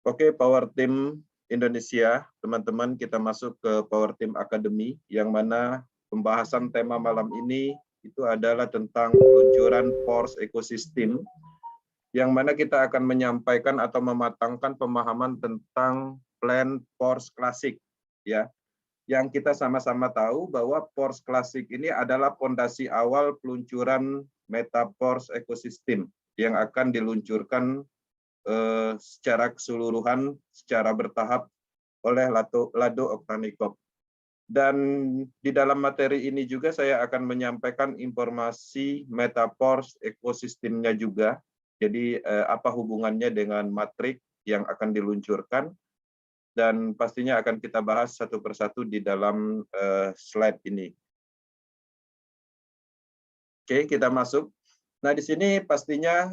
Oke, Power Team Indonesia, teman-teman, kita masuk ke Power Team Academy, yang mana pembahasan tema malam ini itu adalah tentang peluncuran Porsche Ecosystem, yang mana kita akan menyampaikan atau mematangkan pemahaman tentang plan Porsche Classic, ya. Yang kita sama-sama tahu bahwa Porsche Classic ini adalah fondasi awal peluncuran Meta Porsche Ecosystem yang akan diluncurkan secara keseluruhan, secara bertahap oleh Lado Oktanikov. Dan di dalam materi ini juga saya akan menyampaikan informasi Meta Porsche ekosistemnya juga. Jadi apa hubungannya dengan matrik yang akan diluncurkan, dan pastinya akan kita bahas satu persatu di dalam slide ini. Oke, kita masuk. Nah, di sini pastinya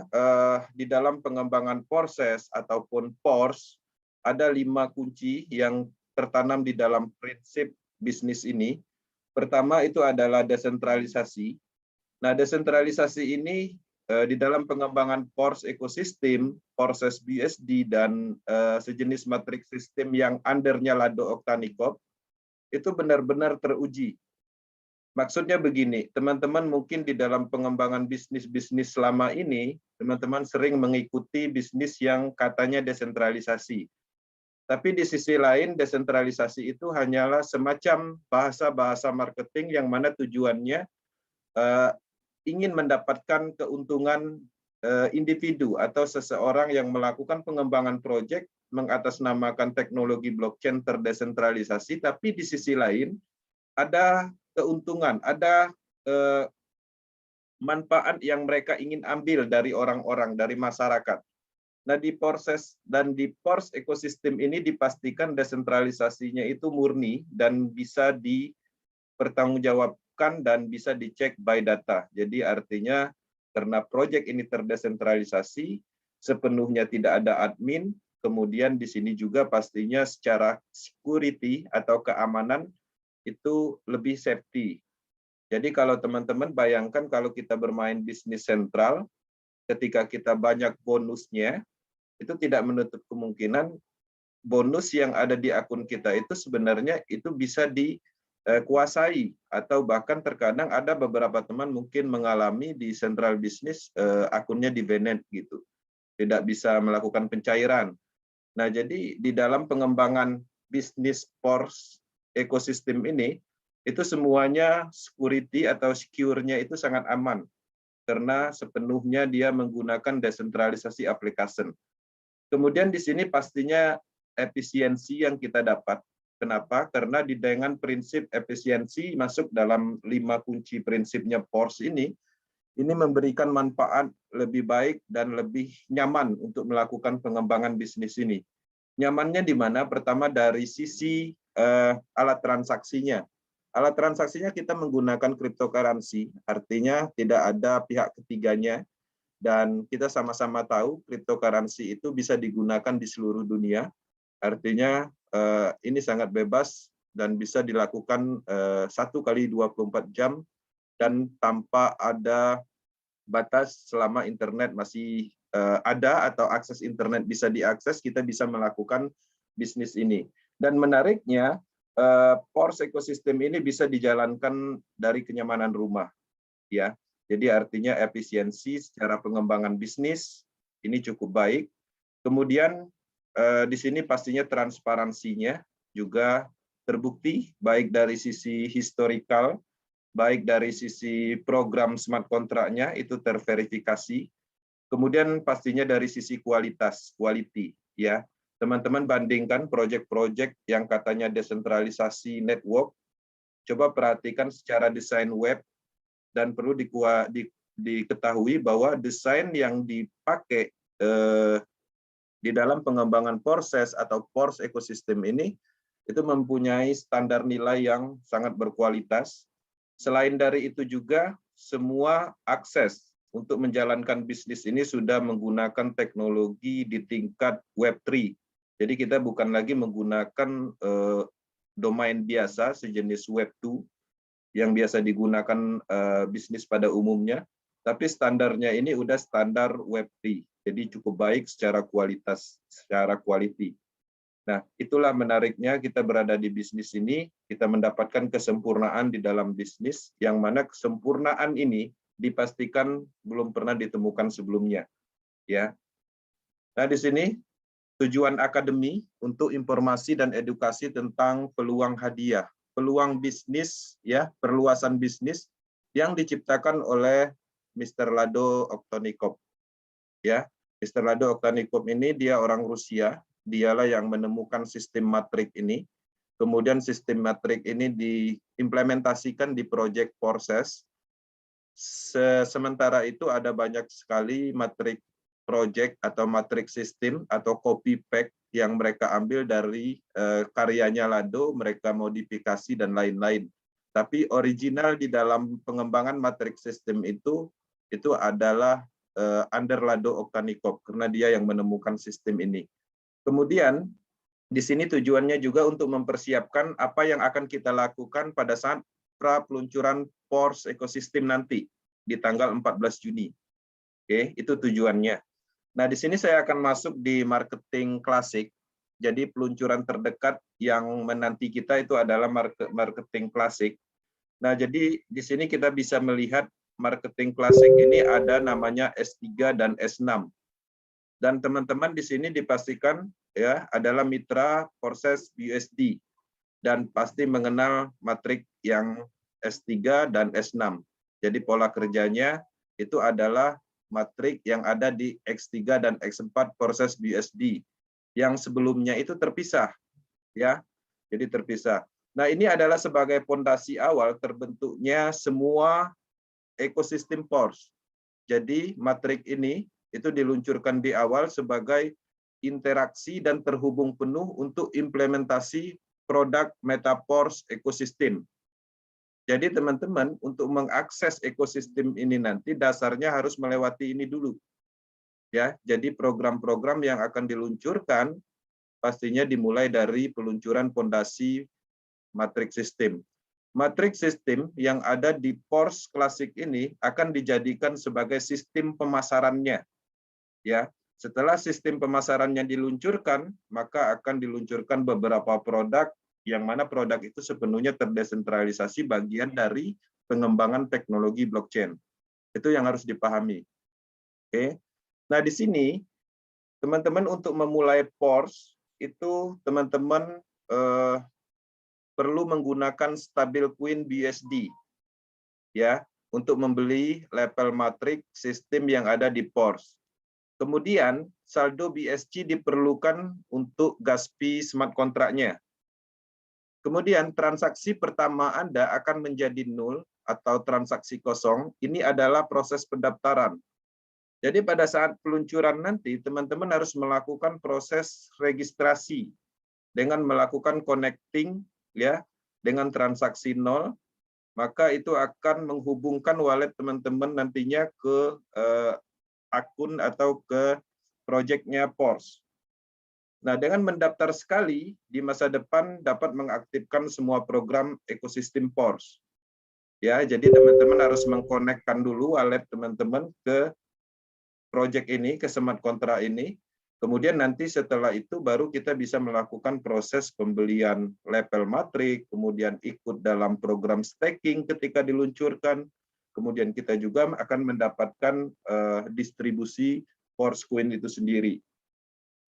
di dalam pengembangan Porsche ataupun Porsche ada 5 kunci yang tertanam di dalam prinsip bisnis ini. Pertama itu adalah desentralisasi. Nah, desentralisasi ini di dalam pengembangan Porsche ekosistem, Porsche BSD dan sejenis matrix sistem yang undernya Lado Oktanikov itu benar-benar teruji. Maksudnya begini, teman-teman mungkin di dalam pengembangan bisnis-bisnis selama ini, teman-teman sering mengikuti bisnis yang katanya desentralisasi. Tapi di sisi lain, desentralisasi itu hanyalah semacam bahasa-bahasa marketing yang mana tujuannya ingin mendapatkan keuntungan individu atau seseorang yang melakukan pengembangan proyek mengatasnamakan teknologi blockchain terdesentralisasi, tapi di sisi lain ada keuntungan, ada manfaat yang mereka ingin ambil dari orang-orang, dari masyarakat. Nah, di Porsche ekosistem ini dipastikan desentralisasinya itu murni dan bisa dipertanggungjawabkan dan bisa dicek by data. Jadi artinya karena proyek ini terdesentralisasi, sepenuhnya tidak ada admin, kemudian di sini juga pastinya secara security atau keamanan itu lebih safety. Jadi kalau teman-teman bayangkan kalau kita bermain bisnis sentral, ketika kita banyak bonusnya, itu tidak menutup kemungkinan bonus yang ada di akun kita itu sebenarnya itu bisa dikuasai, atau bahkan terkadang ada beberapa teman mungkin mengalami di sentral bisnis akunnya di banned gitu, tidak bisa melakukan pencairan. Nah, jadi di dalam pengembangan bisnis Porsche ekosistem ini, itu semuanya security atau secure-nya itu sangat aman, karena sepenuhnya dia menggunakan desentralisasi application. Kemudian di sini pastinya efisiensi yang kita dapat. Kenapa? Karena dengan prinsip efisiensi masuk dalam 5 kunci prinsipnya Porsche ini memberikan manfaat lebih baik dan lebih nyaman untuk melakukan pengembangan bisnis ini. Nyamannya di mana? Pertama dari sisi alat transaksinya. Alat transaksinya kita menggunakan cryptocurrency, artinya tidak ada pihak ketiganya, dan kita sama-sama tahu cryptocurrency itu bisa digunakan di seluruh dunia. Artinya ini sangat bebas dan bisa dilakukan 1 kali 24 jam dan tanpa ada batas. Selama internet masih ada atau akses internet bisa diakses, kita bisa melakukan bisnis ini. Dan menariknya, Porsche ekosistem ini bisa dijalankan dari kenyamanan rumah, ya. Jadi artinya efisiensi secara pengembangan bisnis ini cukup baik. Kemudian di sini pastinya transparansinya juga terbukti, baik dari sisi historical, baik dari sisi program smart kontraknya itu terverifikasi. Kemudian pastinya dari sisi kualitas, quality, ya. Teman-teman bandingkan proyek-proyek yang katanya desentralisasi network, coba perhatikan secara desain web, dan perlu diketahui bahwa desain yang dipakai di dalam pengembangan Porsche atau Porsche ekosistem ini itu mempunyai standar nilai yang sangat berkualitas. Selain dari itu juga semua akses untuk menjalankan bisnis ini sudah menggunakan teknologi di tingkat Web3. Jadi kita bukan lagi menggunakan domain biasa sejenis Web2 yang biasa digunakan bisnis pada umumnya, tapi standarnya ini udah standar Web3. Jadi cukup baik secara kualitas, secara quality. Nah, itulah menariknya kita berada di bisnis ini, kita mendapatkan kesempurnaan di dalam bisnis, yang mana kesempurnaan ini dipastikan belum pernah ditemukan sebelumnya. Ya. Nah, di sini tujuan akademi untuk informasi dan edukasi tentang peluang hadiah, peluang bisnis, ya, perluasan bisnis yang diciptakan oleh Mr. Lado Oktonikov. Ya, Mr. Lado Oktonikov ini dia orang Rusia. Dialah yang menemukan sistem matrik ini. Kemudian sistem matrik ini diimplementasikan di proyek Porses. Sementara itu ada banyak sekali matrik proyek atau matrik sistem atau copy pack yang mereka ambil dari karyanya Lado, mereka modifikasi dan lain-lain. Tapi original di dalam pengembangan matrik sistem itu adalah under Lado Oktonikov, karena dia yang menemukan sistem ini. Kemudian, di sini tujuannya juga untuk mempersiapkan apa yang akan kita lakukan pada saat pra-peluncuran Pors ekosistem nanti, di tanggal 14 Juni. Oke, itu tujuannya. Nah, di sini saya akan masuk di marketing klasik. Jadi, peluncuran terdekat yang menanti kita itu adalah marketing klasik. Nah, jadi di sini kita bisa melihat marketing klasik ini ada namanya S3 dan S6. Dan teman-teman di sini dipastikan ya adalah mitra Porses BUSD dan pasti mengenal matrik yang S3 dan S6. Jadi pola kerjanya itu adalah matrik yang ada di X3 dan X4 Porses BUSD yang sebelumnya itu terpisah ya. Jadi terpisah. Nah, ini adalah sebagai fondasi awal terbentuknya semua ekosistem Pors. Jadi matrik ini itu diluncurkan di awal sebagai interaksi dan terhubung penuh untuk implementasi produk Metapors ekosistem. Jadi teman-teman untuk mengakses ekosistem ini nanti dasarnya harus melewati ini dulu. Ya, jadi program-program yang akan diluncurkan pastinya dimulai dari peluncuran fondasi matrik sistem. Matrik sistem yang ada di Pors klasik ini akan dijadikan sebagai sistem pemasarannya. Ya, setelah sistem pemasarannya diluncurkan, maka akan diluncurkan beberapa produk yang mana produk itu sepenuhnya terdesentralisasi bagian dari pengembangan teknologi blockchain. Itu yang harus dipahami. Oke. Nah, di sini teman-teman untuk memulai Pors itu teman-teman perlu menggunakan stablecoin BUSD ya untuk membeli level matrik sistem yang ada di Pors. Kemudian saldo BSC diperlukan untuk gas fee smart kontraknya. Kemudian transaksi pertama Anda akan menjadi nol atau transaksi kosong. Ini adalah proses pendaftaran. Jadi pada saat peluncuran nanti teman-teman harus melakukan proses registrasi dengan melakukan connecting ya dengan transaksi nol, maka itu akan menghubungkan wallet teman-teman nantinya ke akun atau ke proyeknya Pors. Nah, dengan mendaftar sekali, di masa depan dapat mengaktifkan semua program ekosistem Pors. Ya, jadi teman-teman harus mengkonekkan dulu wallet teman-teman ke proyek ini, ke smart kontrak ini. Kemudian nanti setelah itu baru kita bisa melakukan proses pembelian level matrik, kemudian ikut dalam program staking ketika diluncurkan. Kemudian kita juga akan mendapatkan distribusi Pors Coin itu sendiri.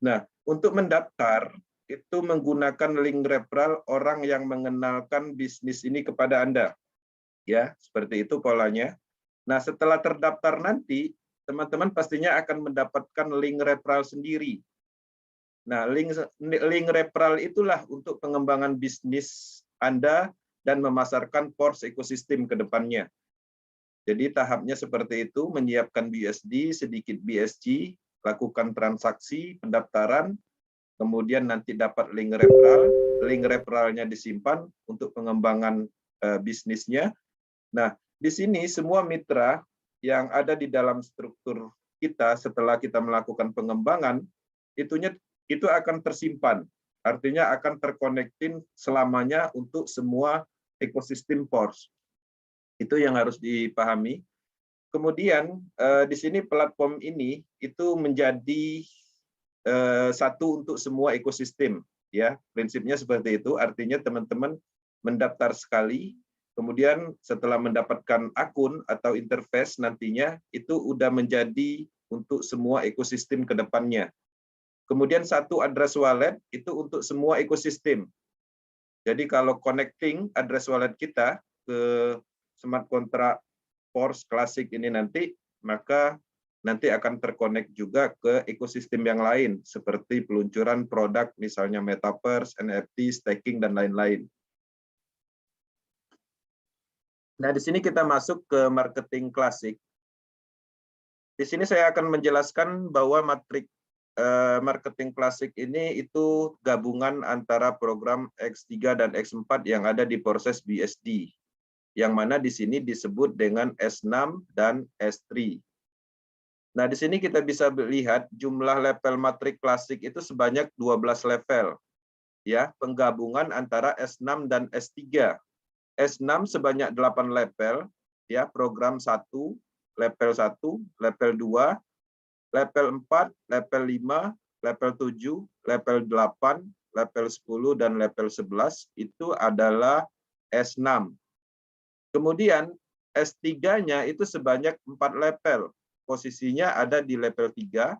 Nah, untuk mendaftar itu menggunakan link referral orang yang mengenalkan bisnis ini kepada Anda. Ya, seperti itu polanya. Nah, setelah terdaftar nanti, teman-teman pastinya akan mendapatkan link referral sendiri. Nah, link referral itulah untuk pengembangan bisnis Anda dan memasarkan Pors ekosistem ke depannya. Jadi tahapnya seperti itu, menyiapkan BUSD, sedikit BSC, lakukan transaksi, pendaftaran, kemudian nanti dapat link referralnya disimpan untuk pengembangan bisnisnya. Nah, di sini semua mitra yang ada di dalam struktur kita setelah kita melakukan pengembangan, itu akan tersimpan. Artinya akan terkonektin selamanya untuk semua ekosistem Pors. Itu yang harus dipahami. Kemudian di sini platform ini itu menjadi satu untuk semua ekosistem, ya. Prinsipnya seperti itu. Artinya teman-teman mendaftar sekali, kemudian setelah mendapatkan akun atau interface nantinya itu udah menjadi untuk semua ekosistem ke depannya. Kemudian satu address wallet itu untuk semua ekosistem. Jadi kalau connecting address wallet kita ke smart contract Force Classic ini nanti, maka nanti akan terkonek juga ke ekosistem yang lain, seperti peluncuran produk, misalnya Metaverse, NFT, staking, dan lain-lain. Nah, di sini kita masuk ke marketing klasik. Di sini saya akan menjelaskan bahwa matrik marketing klasik ini itu gabungan antara program X3 dan X4 yang ada di proses BSD, yang mana di sini disebut dengan S6 dan S3. Nah, di sini kita bisa lihat jumlah level matrik klasik itu sebanyak 12 level. Ya, penggabungan antara S6 dan S3. S6 sebanyak 8 level, ya, program 1, level 1, level 2, level 4, level 5, level 7, level 8, level 10, dan level 11 itu adalah S6. Kemudian S3-nya itu sebanyak 4 level. Posisinya ada di level 3,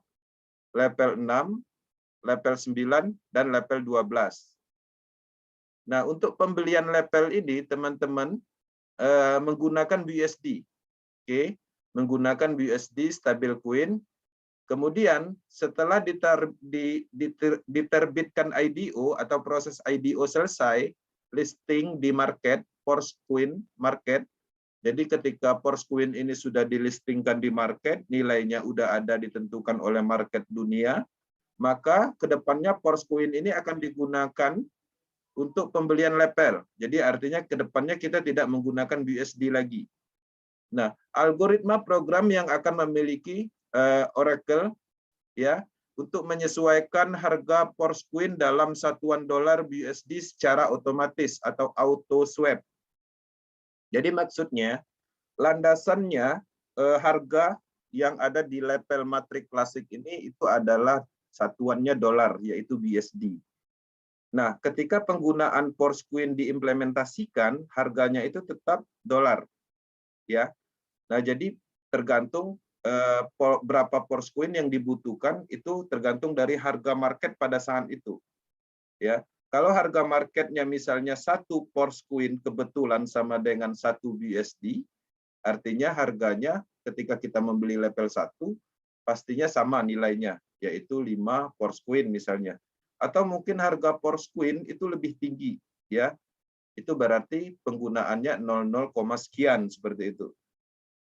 level 6, level 9, dan level 12. Nah, untuk pembelian level ini, teman-teman menggunakan BUSD. Oke, menggunakan BUSD stablecoin. Kemudian setelah diterbitkan IDO atau proses IDO selesai, listing di market, Forcecoin market. Jadi ketika Forcecoin ini sudah dilistingkan di market, nilainya udah ada ditentukan oleh market dunia, maka kedepannya Forcecoin ini akan digunakan untuk pembelian level. Jadi artinya kedepannya kita tidak menggunakan BUSD lagi. Nah, algoritma program yang akan memiliki Oracle, ya, untuk menyesuaikan harga Forcecoin dalam satuan dolar BUSD secara otomatis atau auto swap. Jadi maksudnya landasannya harga yang ada di level matrik klasik ini itu adalah satuannya dolar, yaitu BUSD. Nah, ketika penggunaan Forcecoin diimplementasikan, harganya itu tetap dolar, ya. Nah, jadi tergantung berapa Forcecoin yang dibutuhkan itu tergantung dari harga market pada saat itu, ya. Kalau harga marketnya misalnya 1 Forcecoin kebetulan sama dengan 1 BUSD, artinya harganya ketika kita membeli level 1 pastinya sama nilainya, yaitu 5 Forcecoin misalnya. Atau mungkin harga Forcecoin itu lebih tinggi, ya. Itu berarti penggunaannya 00, sekian seperti itu.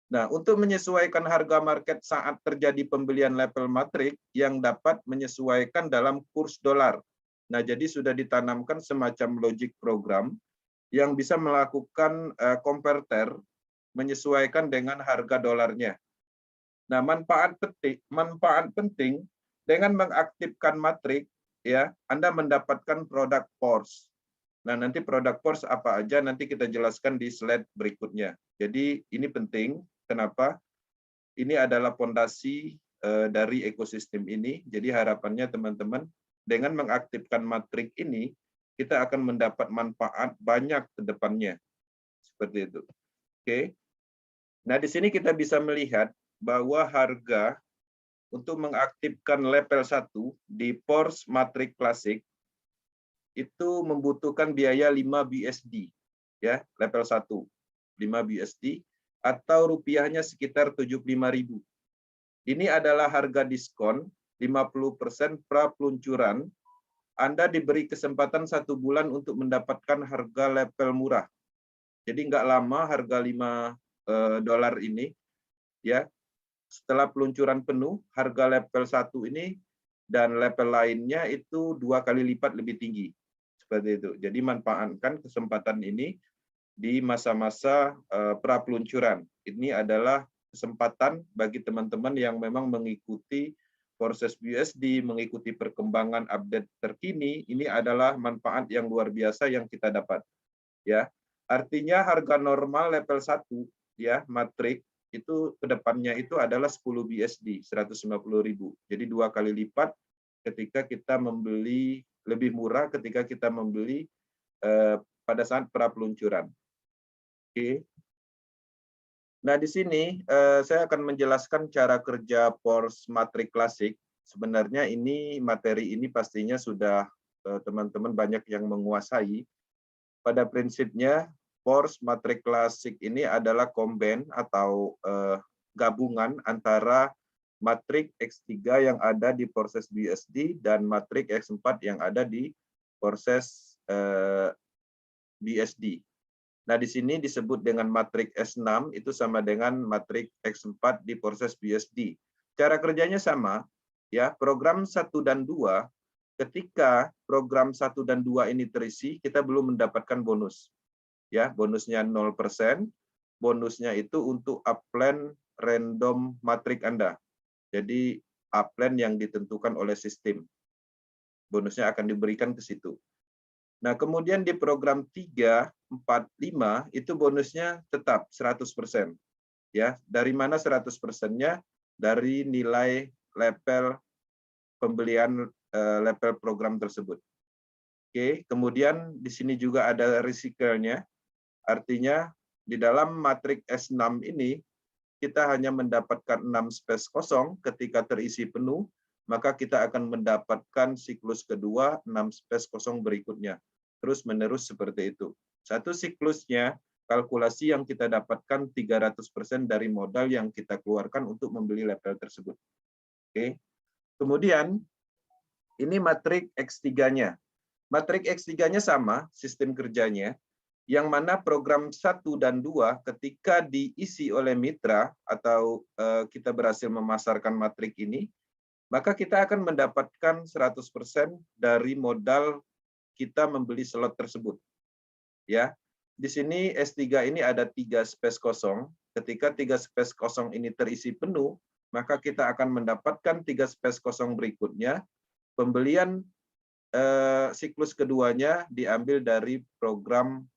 Nah, untuk menyesuaikan harga market saat terjadi pembelian level matrik yang dapat menyesuaikan dalam kurs dolar. Nah, jadi sudah ditanamkan semacam logic program yang bisa melakukan konverter menyesuaikan dengan harga dolarnya. Nah, manfaat penting dengan mengaktifkan matrik, ya, Anda mendapatkan produk Force. Nah, nanti produk Force apa aja nanti kita jelaskan di slide berikutnya. Jadi ini penting. Kenapa? Ini adalah fondasi dari ekosistem ini. Jadi harapannya teman-teman dengan mengaktifkan matrik ini kita akan mendapat manfaat banyak ke depannya. Seperti itu. Oke. Nah, di sini kita bisa melihat bahwa harga untuk mengaktifkan level 1 di Force Matrix Classic itu membutuhkan biaya 5 BUSD, ya, level 1. 5 BUSD atau rupiahnya sekitar 75.000. Ini adalah harga diskon 50% pra peluncuran. Anda diberi kesempatan 1 bulan untuk mendapatkan harga level murah. Jadi nggak lama harga 5 dolar ini, ya. Setelah peluncuran penuh, harga level 1 ini dan level lainnya itu 2 kali lipat lebih tinggi. Seperti itu. Jadi manfaatkan kesempatan ini di masa-masa pra peluncuran. Ini adalah kesempatan bagi teman-teman yang memang mengikuti proses BUSD, mengikuti perkembangan update terkini. Ini adalah manfaat yang luar biasa yang kita dapat. Ya, artinya harga normal level 1, ya, matrik itu kedepannya itu adalah 10 BSD, 150.000. Jadi 2 kali lipat ketika kita membeli, lebih murah ketika kita membeli pada saat pra peluncuran. Oke. Nah, di sini saya akan menjelaskan cara kerja Porsche Matrix Classic. Sebenarnya ini materi ini pastinya sudah teman-teman banyak yang menguasai. Pada prinsipnya Porsche Matrix Classic ini adalah combine atau gabungan antara Matrix X3 yang ada di proses BSD dan Matrix X4 yang ada di proses BSD. Nah, di sini disebut dengan matriks S6 itu sama dengan matriks X4 di proses BSD. Cara kerjanya sama, ya. Program 1 dan 2, ketika program 1 dan 2 ini terisi, kita belum mendapatkan bonus. Ya, bonusnya 0%. Bonusnya itu untuk upland random matriks Anda. Jadi upland yang ditentukan oleh sistem. Bonusnya akan diberikan ke situ. Nah, kemudian di program 3, 4, 5 itu bonusnya tetap 100%. Ya, dari mana 100%-nya? Dari nilai level pembelian level program tersebut. Oke, kemudian di sini juga ada recycle-nya. Artinya di dalam matriks S6 ini kita hanya mendapatkan 6 space kosong ketika terisi penuh, maka kita akan mendapatkan siklus kedua 6 space kosong berikutnya. Terus menerus seperti itu. Satu siklusnya, kalkulasi yang kita dapatkan 300% dari modal yang kita keluarkan untuk membeli level tersebut. Oke. Kemudian, ini matriks X3-nya. Matriks X3-nya sama, sistem kerjanya, yang mana program 1 dan 2 ketika diisi oleh mitra atau kita berhasil memasarkan matriks ini, maka kita akan mendapatkan 100% dari modal kita membeli slot tersebut. Ya, di sini S3 ini ada 3 space kosong. Ketika 3 space kosong ini terisi penuh, maka kita akan mendapatkan 3 space kosong berikutnya. Pembelian siklus keduanya diambil dari program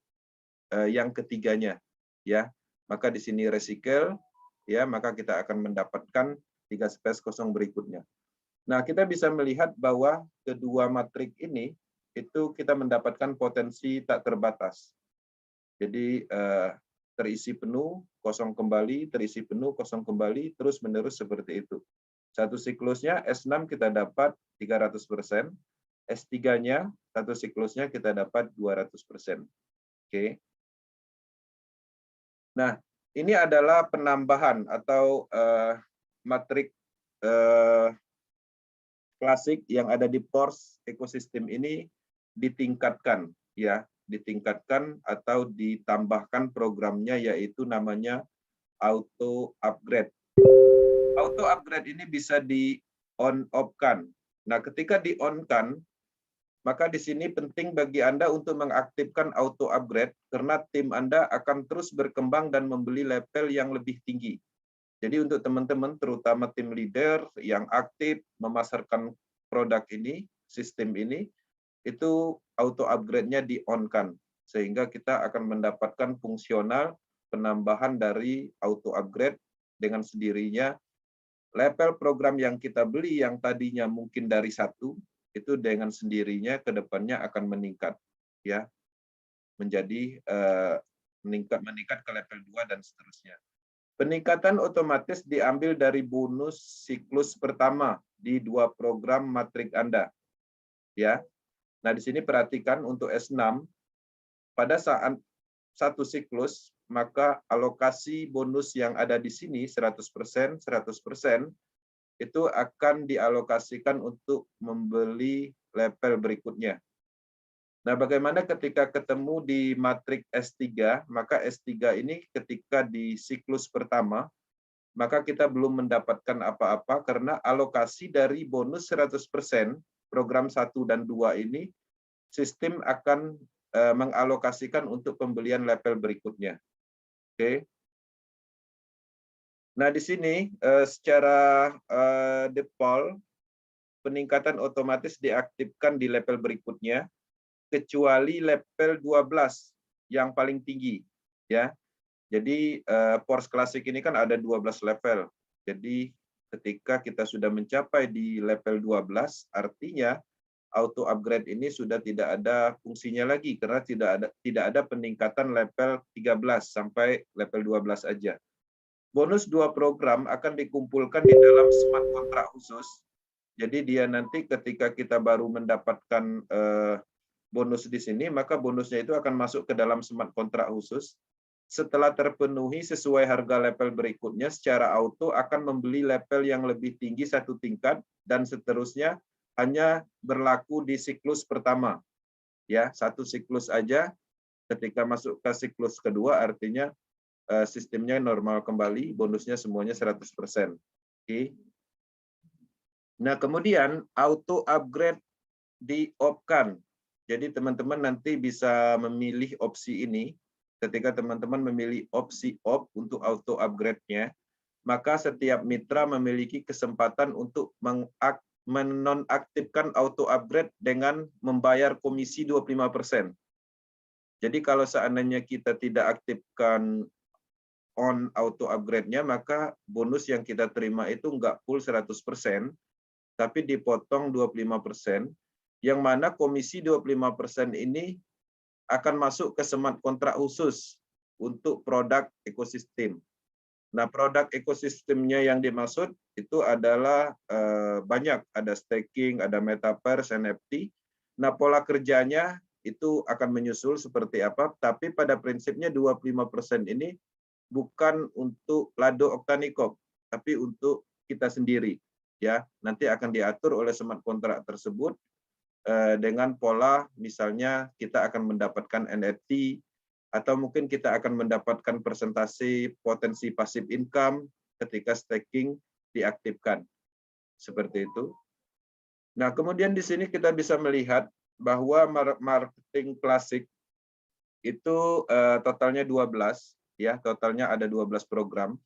yang ketiganya. Ya, maka di sini recycle, ya, maka kita akan mendapatkan 3 space kosong berikutnya. Nah, kita bisa melihat bahwa kedua matriks ini itu kita mendapatkan potensi tak terbatas. Jadi terisi penuh, kosong kembali, terisi penuh, kosong kembali, terus menerus seperti itu. Satu siklusnya S6 kita dapat 300%, S3-nya satu siklusnya kita dapat 200%. Oke. Nah, ini adalah penambahan atau matriks klasik yang ada di Porsche ekosistem ini ditingkatkan, ya, ditingkatkan atau ditambahkan programnya, yaitu namanya auto upgrade. Auto upgrade ini bisa di on off-kan. Nah, ketika di on-kan, maka di sini penting bagi Anda untuk mengaktifkan auto upgrade karena tim Anda akan terus berkembang dan membeli level yang lebih tinggi. Jadi untuk teman-teman, terutama tim leader yang aktif memasarkan produk ini, sistem ini, itu auto upgrade-nya di-on-kan. Sehingga kita akan mendapatkan fungsional penambahan dari auto upgrade dengan sendirinya. Level program yang kita beli yang tadinya mungkin dari 1, itu dengan sendirinya ke depannya akan meningkat. Ya, menjadi meningkat ke level 2 dan seterusnya. Peningkatan otomatis diambil dari bonus siklus pertama di 2 program matriks Anda. Ya. Nah, di sini perhatikan untuk S6 pada saat satu siklus, maka alokasi bonus yang ada di sini 100%, 100% itu akan dialokasikan untuk membeli level berikutnya. Nah, bagaimana ketika ketemu di matriks S3, maka S3 ini ketika di siklus pertama, maka kita belum mendapatkan apa-apa karena alokasi dari bonus 100%, program 1 dan 2 ini, sistem akan mengalokasikan untuk pembelian level berikutnya. Oke. Nah, di sini secara default, peningkatan otomatis diaktifkan di level berikutnya, kecuali level 12 yang paling tinggi, ya. Jadi Force Classic ini kan ada 12 level. Jadi ketika kita sudah mencapai di level 12, artinya auto upgrade ini sudah tidak ada fungsinya lagi karena tidak ada peningkatan level 13 sampai level 12 aja. Bonus 2 program akan dikumpulkan di dalam smart kontrak khusus. Jadi dia nanti ketika kita baru mendapatkan bonus di sini, maka bonusnya itu akan masuk ke dalam smart kontrak khusus. Setelah terpenuhi sesuai harga level berikutnya, secara auto akan membeli level yang lebih tinggi satu tingkat dan seterusnya hanya berlaku di siklus pertama. Ya, satu siklus aja. Ketika masuk ke siklus kedua, artinya sistemnya normal kembali, bonusnya semuanya 100%. Oke. Nah, kemudian auto upgrade di-off-kan. Jadi teman-teman nanti bisa memilih opsi ini. Ketika teman-teman memilih opsi off untuk auto upgrade-nya, maka setiap mitra memiliki kesempatan untuk menonaktifkan auto upgrade dengan membayar komisi 25%. Jadi kalau seandainya kita tidak aktifkan on auto upgrade-nya, maka bonus yang kita terima itu nggak full 100%, tapi dipotong 25%, yang mana komisi 25% ini akan masuk ke smart kontrak khusus untuk produk ekosistem. Nah, produk ekosistemnya yang dimaksud itu adalah banyak, ada staking, ada metaverse, NFT. Nah, pola kerjanya itu akan menyusul seperti apa, tapi pada prinsipnya 25% ini bukan untuk Lado Octanicop, tapi untuk kita sendiri. Ya, nanti akan diatur oleh smart kontrak tersebut dengan pola misalnya kita akan mendapatkan NFT atau mungkin kita akan mendapatkan persentase potensi passive income ketika staking diaktifkan. Seperti itu. Nah, kemudian di sini kita bisa melihat bahwa marketing klasik itu totalnya 12, ya, totalnya ada 12 program.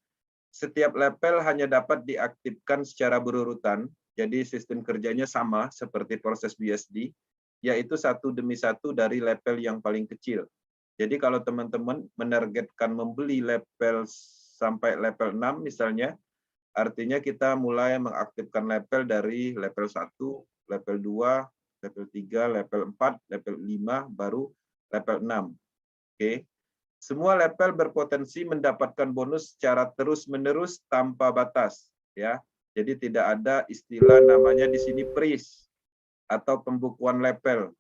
Setiap level hanya dapat diaktifkan secara berurutan, jadi sistem kerjanya sama seperti proses BSD, yaitu satu demi satu dari level yang paling kecil. Jadi kalau teman-teman menargetkan membeli level sampai level 6 misalnya, artinya kita mulai mengaktifkan level dari level 1, level 2, level 3, level 4, level 5, baru level 6. Oke. Semua level berpotensi mendapatkan bonus secara terus-menerus tanpa batas, ya. Jadi tidak ada istilah namanya di sini freeze atau pembukuan level.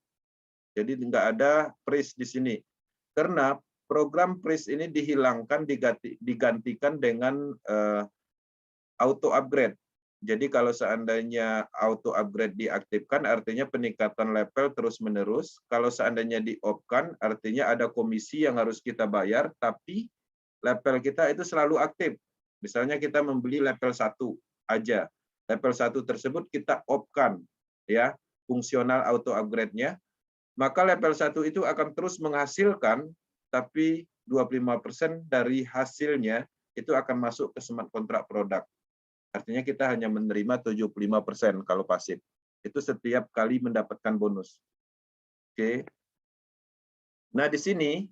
Jadi tidak ada freeze di sini. Karena program freeze ini dihilangkan digantikan dengan auto upgrade. Jadi kalau seandainya auto upgrade diaktifkan, artinya peningkatan level terus-menerus. Kalau seandainya di-off-kan, artinya ada komisi yang harus kita bayar, tapi level kita itu selalu aktif. Misalnya kita membeli level 1 aja. Level 1 tersebut kita off-kan, ya, fungsional auto upgrade-nya. Maka level 1 itu akan terus menghasilkan, tapi 25% dari hasilnya itu akan masuk ke smart kontrak produk. Artinya kita hanya menerima 75% kalau pasif. Itu setiap kali mendapatkan bonus. Oke. Nah, di sini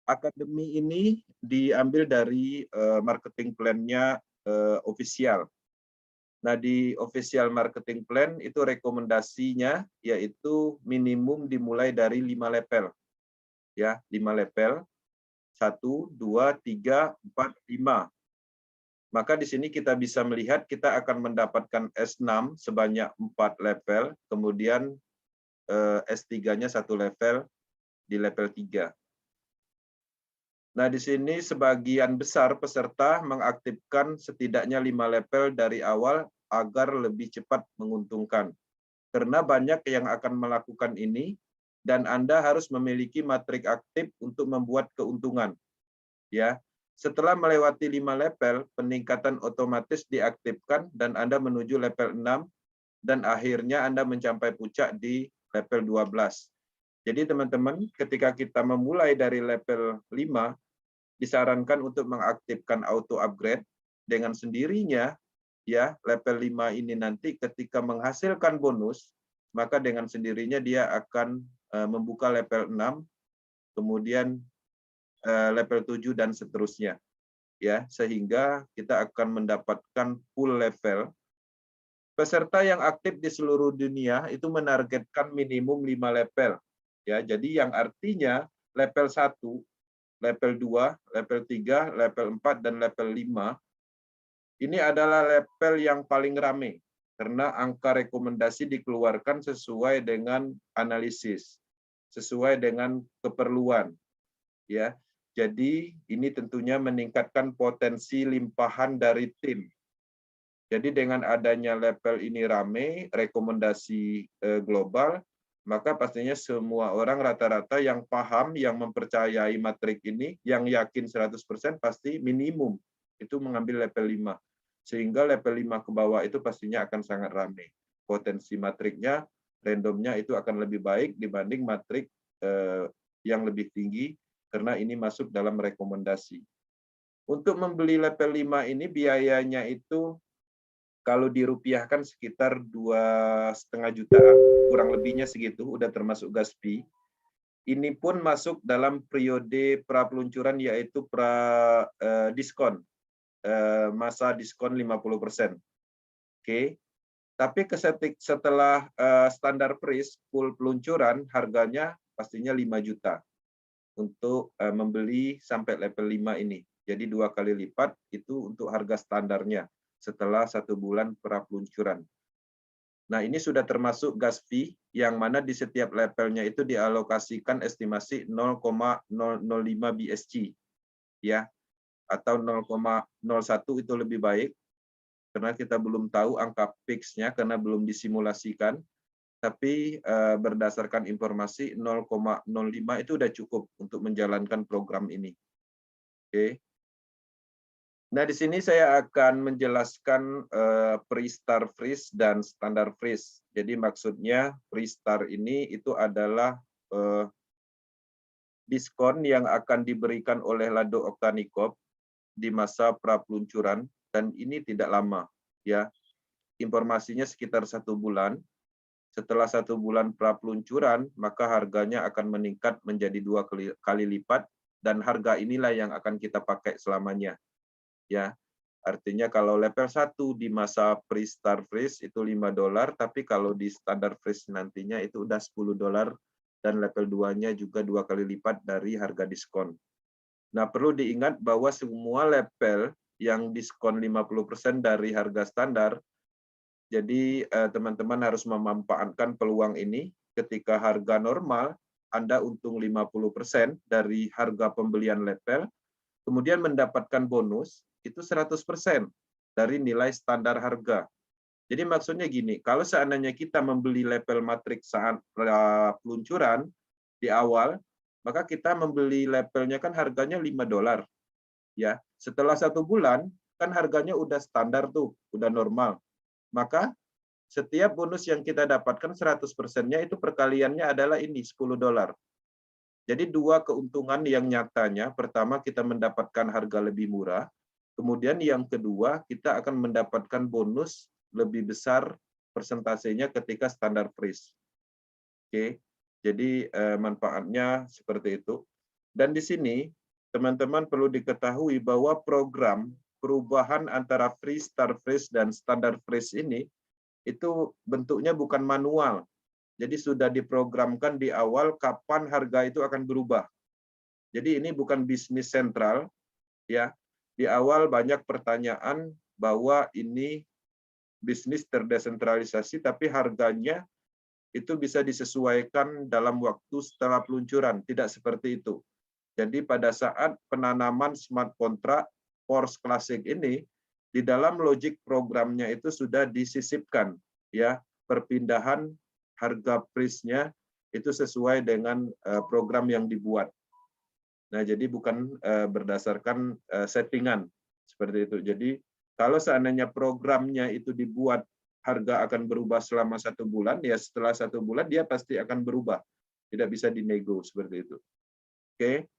akademi ini diambil dari marketing plan-nya official. Nah, di official marketing plan itu rekomendasinya yaitu minimum dimulai dari 5 level. Ya, 5 level. 1, 2, 3, 4, 5. Maka di sini kita bisa melihat kita akan mendapatkan S6 sebanyak 4 level, kemudian S3-nya 1 level di level 3. Nah, di sini sebagian besar peserta mengaktifkan setidaknya 5 level dari awal agar lebih cepat menguntungkan. Karena banyak yang akan melakukan ini, dan Anda harus memiliki matrik aktif untuk membuat keuntungan. Ya, setelah melewati 5 level, peningkatan otomatis diaktifkan dan Anda menuju level 6 dan akhirnya Anda mencapai puncak di level 12. Jadi teman-teman, ketika kita memulai dari level 5, disarankan untuk mengaktifkan auto upgrade dengan sendirinya, ya, level 5 ini nanti ketika menghasilkan bonus, maka dengan sendirinya dia akan membuka level 6 kemudian level 7 dan seterusnya. Ya, sehingga kita akan mendapatkan full level. Peserta yang aktif di seluruh dunia itu menargetkan minimum 5 level. Ya, jadi yang artinya level 1, level 2, level 3, level 4 dan level 5 ini adalah level yang paling ramai karena angka rekomendasi dikeluarkan sesuai dengan analisis, sesuai dengan keperluan, ya. Jadi ini tentunya meningkatkan potensi limpahan dari tim. Jadi dengan adanya level ini ramai, rekomendasi global, maka pastinya semua orang rata-rata yang paham, yang mempercayai matrik ini, yang yakin 100% pasti minimum itu mengambil level 5. Sehingga level 5 ke bawah itu pastinya akan sangat ramai. Potensi matriknya, randomnya itu akan lebih baik dibanding matrik yang lebih tinggi, karena ini masuk dalam rekomendasi. Untuk membeli level 5 ini biayanya itu kalau dirupiahkan sekitar 2,5 jutaan, kurang lebihnya segitu, udah termasuk gas fee. Ini pun masuk dalam periode pra-peluncuran yaitu diskon, masa diskon 50%. Oke. Tapi setelah standar price full peluncuran, harganya pastinya 5 juta. Untuk membeli sampai level 5 ini. Jadi 2 kali lipat itu untuk harga standarnya setelah 1 bulan pra-peluncuran. Nah, ini sudah termasuk gas fee yang mana di setiap levelnya itu dialokasikan estimasi 0,005 BSC, ya, atau 0,01 itu lebih baik karena kita belum tahu angka fix-nya karena belum disimulasikan. Tapi berdasarkan informasi 0,05 itu sudah cukup untuk menjalankan program ini. Oke. Nah, di sini saya akan menjelaskan pre-star freeze dan standar freeze. Jadi maksudnya pre-star ini itu adalah diskon yang akan diberikan oleh Lado Oktanikop di masa pra-peluncuran dan ini tidak lama, ya. Informasinya sekitar 1 bulan. Setelah 1 bulan pra-peluncuran, maka harganya akan meningkat menjadi 2 kali lipat, dan harga inilah yang akan kita pakai selamanya. Ya, artinya kalau level 1 di masa pre-star freeze itu $5, tapi kalau di standar freeze nantinya itu udah $10, dan level 2-nya juga 2 kali lipat dari harga diskon. Nah, perlu diingat bahwa semua level yang diskon 50% dari harga standar, jadi teman-teman harus memanfaatkan peluang ini. Ketika harga normal, Anda untung 50% dari harga pembelian level, kemudian mendapatkan bonus, itu 100% dari nilai standar harga. Jadi maksudnya gini, kalau seandainya kita membeli level matrik saat peluncuran di awal, maka kita membeli levelnya kan harganya $5. Ya, setelah 1 bulan, kan harganya udah standar tuh, udah normal. Maka setiap bonus yang kita dapatkan 100%-nya itu perkaliannya adalah ini $10. Jadi 2 keuntungan yang nyatanya. Pertama, kita mendapatkan harga lebih murah. Kemudian yang kedua, kita akan mendapatkan bonus lebih besar persentasenya ketika standar freeze. Oke. Jadi manfaatnya seperti itu. Dan di sini teman-teman perlu diketahui bahwa program perubahan antara pre-star freeze dan standar freeze ini itu bentuknya bukan manual. Jadi sudah diprogramkan di awal kapan harga itu akan berubah. Jadi ini bukan bisnis sentral, ya. Di awal banyak pertanyaan bahwa ini bisnis terdesentralisasi, tapi harganya itu bisa disesuaikan dalam waktu setelah peluncuran. Tidak seperti itu. Jadi pada saat penanaman smart contract Force Classic ini, di dalam logik programnya itu sudah disisipkan, ya, perpindahan harga price-nya itu sesuai dengan program yang dibuat. Nah, jadi bukan berdasarkan settingan seperti itu. Jadi kalau seandainya programnya itu dibuat harga akan berubah selama 1 bulan, ya setelah 1 bulan dia pasti akan berubah. Tidak bisa dinego seperti itu. Oke.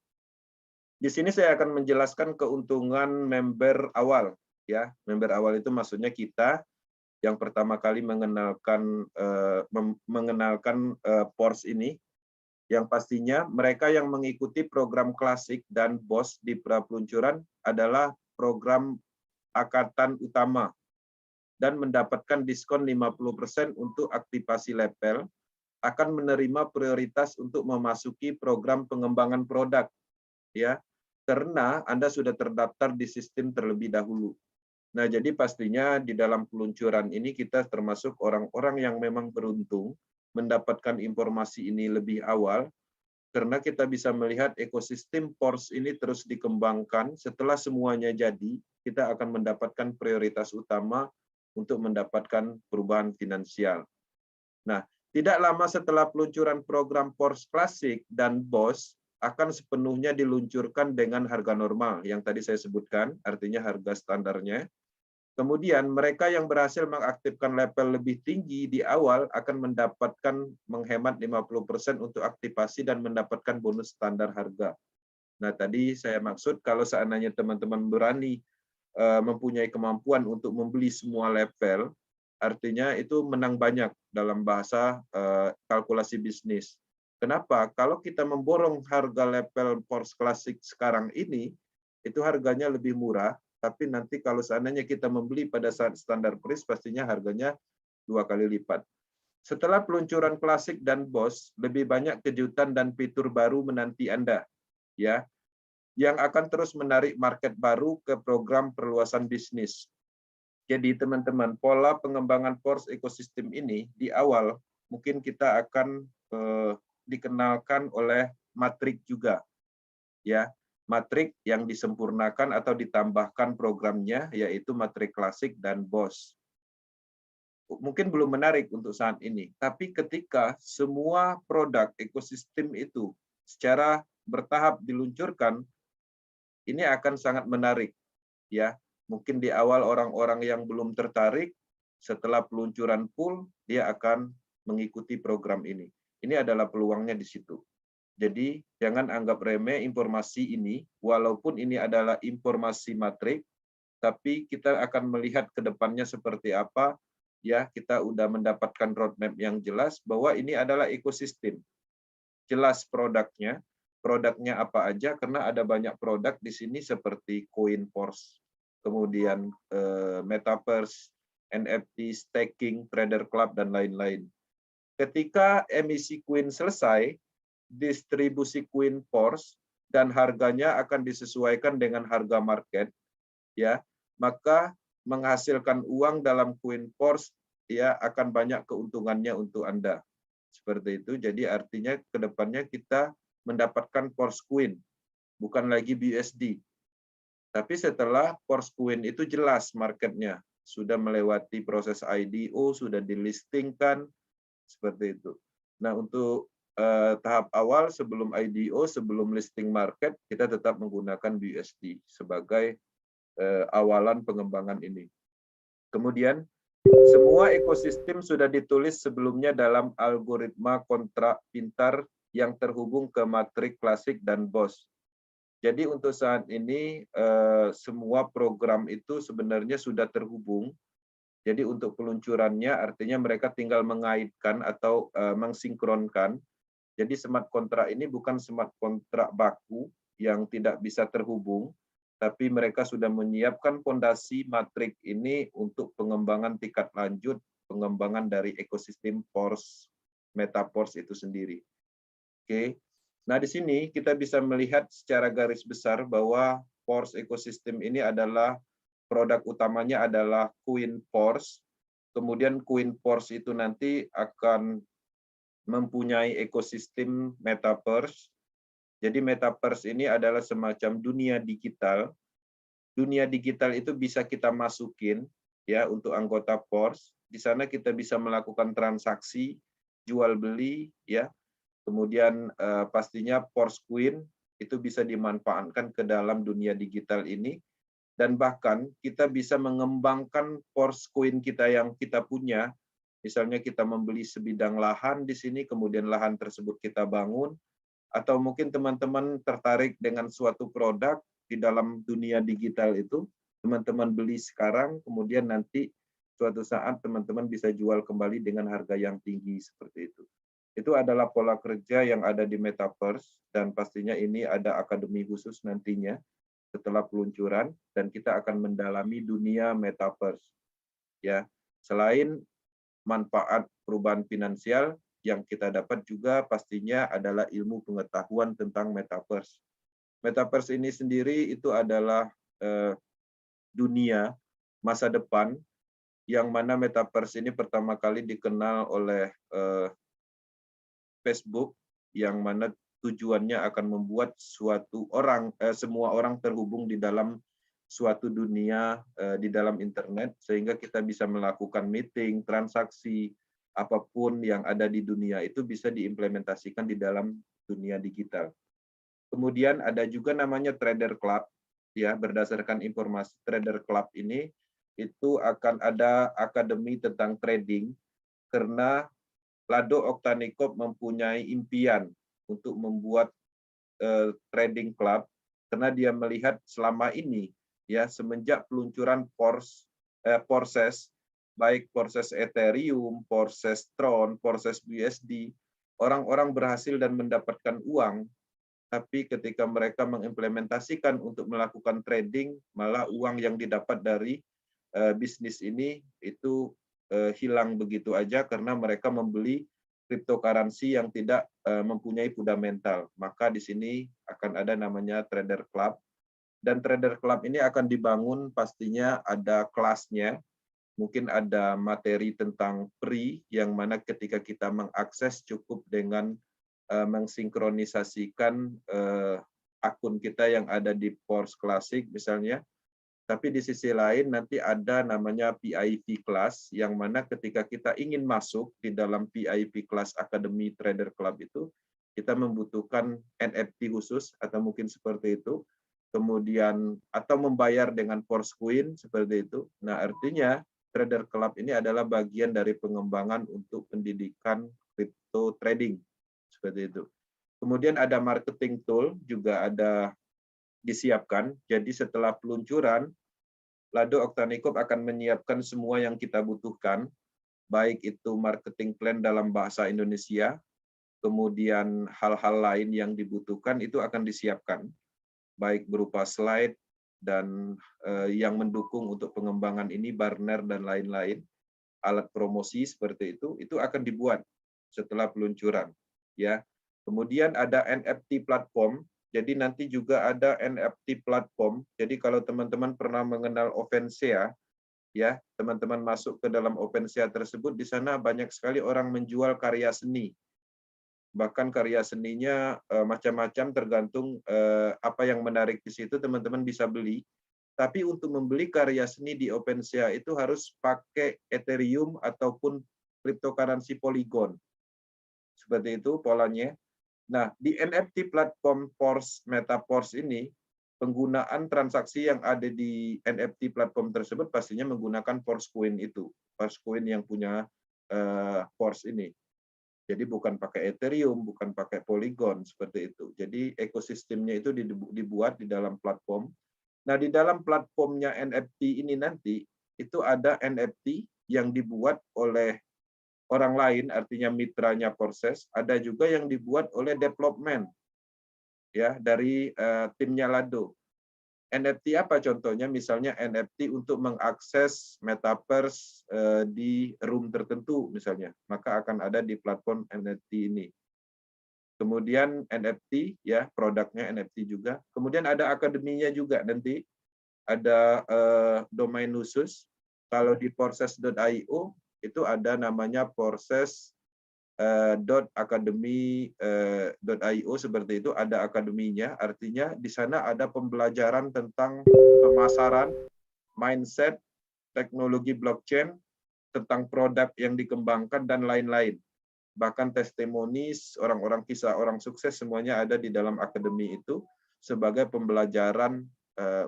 Di sini saya akan menjelaskan keuntungan member awal, ya. Member awal itu maksudnya kita yang pertama kali mengenalkan Force ini. Yang pastinya mereka yang mengikuti program klasik dan BOS di pra-peluncuran adalah program angkatan utama dan mendapatkan diskon 50% untuk aktivasi level, akan menerima prioritas untuk memasuki program pengembangan produk, ya, karena Anda sudah terdaftar di sistem terlebih dahulu. Nah, jadi pastinya di dalam peluncuran ini kita termasuk orang-orang yang memang beruntung mendapatkan informasi ini lebih awal, karena kita bisa melihat ekosistem PORS ini terus dikembangkan. Setelah semuanya jadi, kita akan mendapatkan prioritas utama untuk mendapatkan perubahan finansial. Nah, tidak lama setelah peluncuran program PORS Klasik dan BOS akan sepenuhnya diluncurkan dengan harga normal yang tadi saya sebutkan, artinya harga standarnya. Kemudian mereka yang berhasil mengaktifkan level lebih tinggi di awal akan mendapatkan menghemat 50% untuk aktivasi dan mendapatkan bonus standar harga. Nah, tadi saya maksud kalau seandainya teman-teman berani mempunyai kemampuan untuk membeli semua level, artinya itu menang banyak dalam bahasa kalkulasi bisnis. Kenapa? Kalau kita memborong harga level PORS Klasik sekarang ini, itu harganya lebih murah, tapi nanti kalau seandainya kita membeli pada saat standar price, pastinya harganya 2 kali lipat. Setelah peluncuran Klasik dan BOS, lebih banyak kejutan dan fitur baru menanti Anda, ya, yang akan terus menarik market baru ke program perluasan bisnis. Jadi teman-teman, pola pengembangan PORS ekosistem ini di awal mungkin kita akan dikenalkan oleh matrik juga, ya. Matrik yang disempurnakan atau ditambahkan programnya yaitu matrik klasik dan BOS. Mungkin belum menarik untuk saat ini, tapi ketika semua produk ekosistem itu secara bertahap diluncurkan, ini akan sangat menarik, ya. Mungkin di awal orang-orang yang belum tertarik, setelah peluncuran full dia akan mengikuti program ini. Ini adalah peluangnya di situ. Jadi jangan anggap remeh informasi ini, walaupun ini adalah informasi matrik, tapi kita akan melihat ke depannya seperti apa. Ya, kita udah mendapatkan roadmap yang jelas bahwa ini adalah ekosistem. Jelas produknya apa aja, karena ada banyak produk di sini seperti CoinForce, kemudian Metaverse, NFT, staking, Trader Club, dan lain-lain. Ketika emisi Coin selesai, distribusi Coin Force dan harganya akan disesuaikan dengan harga market, ya, maka menghasilkan uang dalam Coin Force ya akan banyak keuntungannya untuk Anda. Seperti itu. Jadi artinya ke depannya kita mendapatkan Force Coin, bukan lagi BUSD. Tapi setelah Force Coin itu jelas marketnya, sudah melewati proses IDO, sudah dilistingkan, seperti itu. Nah, untuk tahap awal sebelum IDO, sebelum listing market, kita tetap menggunakan BUSD sebagai awalan pengembangan ini. Kemudian, semua ekosistem sudah ditulis sebelumnya dalam algoritma kontrak pintar yang terhubung ke matrik klasik dan BOS. Jadi untuk saat ini, semua program itu sebenarnya sudah terhubung. Jadi untuk peluncurannya artinya mereka tinggal mengaitkan atau mensinkronkan. Jadi smart kontrak ini bukan smart kontrak baku yang tidak bisa terhubung, tapi mereka sudah menyiapkan fondasi matrik ini untuk pengembangan tingkat lanjut, pengembangan dari ekosistem PORS, MetaPORS itu sendiri. Oke. Nah, di sini kita bisa melihat secara garis besar bahwa PORS ekosistem ini adalah produk utamanya adalah CoinForce. Kemudian CoinForce itu nanti akan mempunyai ekosistem Metaverse. Jadi Metaverse ini adalah semacam dunia digital. Dunia digital itu bisa kita masukin ya untuk anggota PORS. Di sana kita bisa melakukan transaksi, jual beli ya. Kemudian pastinya PORS Coin itu bisa dimanfaatkan ke dalam dunia digital ini. Dan bahkan kita bisa mengembangkan PORS Coin kita yang kita punya. Misalnya kita membeli sebidang lahan di sini, kemudian lahan tersebut kita bangun, atau mungkin teman-teman tertarik dengan suatu produk di dalam dunia digital itu, teman-teman beli sekarang, kemudian nanti suatu saat teman-teman bisa jual kembali dengan harga yang tinggi seperti itu. Itu adalah pola kerja yang ada di Metaverse, dan pastinya ini ada akademi khusus nantinya setelah peluncuran, dan kita akan mendalami dunia Metaverse. Ya, selain manfaat perubahan finansial yang kita dapat juga pastinya adalah ilmu pengetahuan tentang Metaverse. Metaverse ini sendiri itu adalah dunia masa depan yang mana Metaverse ini pertama kali dikenal oleh Facebook, yang mana tujuannya akan membuat semua orang terhubung di dalam suatu dunia di dalam internet, sehingga kita bisa melakukan meeting, transaksi, apapun yang ada di dunia itu bisa diimplementasikan di dalam dunia digital. Kemudian ada juga namanya Trader Club, ya, berdasarkan informasi Trader Club ini itu akan ada akademi tentang trading, karena Lado Oktanikop mempunyai impian untuk membuat trading club, karena dia melihat selama ini, ya, semenjak peluncuran Porses, baik Porses Ethereum, Porses Tron, Porses BUSD, orang-orang berhasil dan mendapatkan uang, tapi ketika mereka mengimplementasikan untuk melakukan trading, malah uang yang didapat dari bisnis ini itu hilang begitu aja karena mereka membeli cryptocurrency yang tidak mempunyai fundamental. Maka di sini akan ada namanya Trader Club, dan Trader Club ini akan dibangun pastinya ada kelasnya, mungkin ada materi tentang free yang mana ketika kita mengakses cukup dengan mensinkronisasikan akun kita yang ada di Pors Classic misalnya. Tapi di sisi lain nanti ada namanya VIP Class, yang mana ketika kita ingin masuk di dalam VIP Class Academy Trader Club itu, kita membutuhkan NFT khusus atau mungkin seperti itu, kemudian atau membayar dengan Force Coin seperti itu. Nah, artinya Trader Club ini adalah bagian dari pengembangan untuk pendidikan crypto trading seperti itu. Kemudian ada marketing tool juga ada disiapkan. Jadi setelah peluncuran, Lado Oktanikop akan menyiapkan semua yang kita butuhkan, baik itu marketing plan dalam bahasa Indonesia, kemudian hal-hal lain yang dibutuhkan itu akan disiapkan, baik berupa slide dan yang mendukung untuk pengembangan ini, banner dan lain-lain, alat promosi seperti itu akan dibuat setelah peluncuran. Ya, kemudian ada NFT platform. Jadi nanti juga ada NFT platform. Jadi kalau teman-teman pernah mengenal OpenSea, ya, teman-teman masuk ke dalam OpenSea tersebut, di sana banyak sekali orang menjual karya seni. Bahkan karya seninya macam-macam, tergantung apa yang menarik di situ, teman-teman bisa beli. Tapi untuk membeli karya seni di OpenSea itu harus pakai Ethereum ataupun cryptocurrency Polygon. Seperti itu polanya. Nah, di NFT platform Metaverse ini, penggunaan transaksi yang ada di NFT platform tersebut pastinya menggunakan Forcecoin itu. Forcecoin yang punya Force ini. Jadi bukan pakai Ethereum, bukan pakai Polygon, seperti itu. Jadi ekosistemnya itu dibuat di dalam platform. Nah, di dalam platformnya NFT ini nanti, itu ada NFT yang dibuat oleh orang lain, artinya mitranya Porses, ada juga yang dibuat oleh development, ya, dari timnya Lado. NFT apa contohnya? Misalnya NFT untuk mengakses Metaverse di room tertentu misalnya, maka akan ada di platform NFT ini. Kemudian NFT, ya, produknya NFT juga. Kemudian ada akademinya juga nanti, ada domain khusus. Kalau di porses.io itu ada namanya porses.academy.io, seperti itu, ada akademinya. Artinya di sana ada pembelajaran tentang pemasaran, mindset, teknologi blockchain, tentang produk yang dikembangkan dan lain-lain. Bahkan testimoni orang-orang, kisah orang sukses, semuanya ada di dalam akademi itu sebagai pembelajaran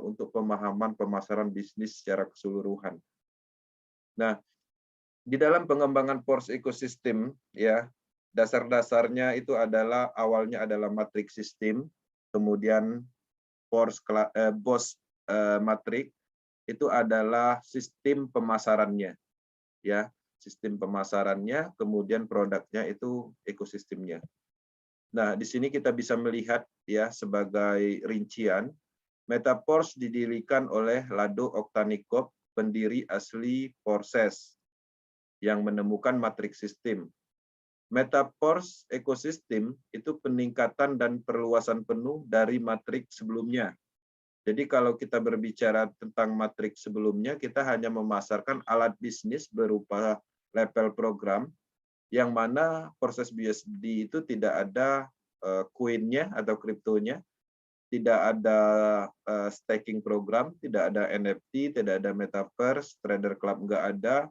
untuk pemahaman pemasaran bisnis secara keseluruhan. Nah, di dalam pengembangan Force Ecosystem, ya, dasar-dasarnya itu adalah awalnya adalah matrix system, kemudian BOS matrix itu adalah sistem pemasarannya, ya. sistem pemasarannya, kemudian produknya itu ekosistemnya. Nah, di sini kita bisa melihat ya sebagai rincian, Metaforce didirikan oleh Lado Oktanikov, pendiri asli Forces, yang menemukan matriks sistem. Metaforce ekosistem itu peningkatan dan perluasan penuh dari matriks sebelumnya. Jadi kalau kita berbicara tentang matriks sebelumnya, kita hanya memasarkan alat bisnis berupa level program, yang mana proses BUSD itu tidak ada koinnya atau kriptonya, tidak ada staking program, tidak ada NFT, tidak ada metaverse, trader club nggak ada,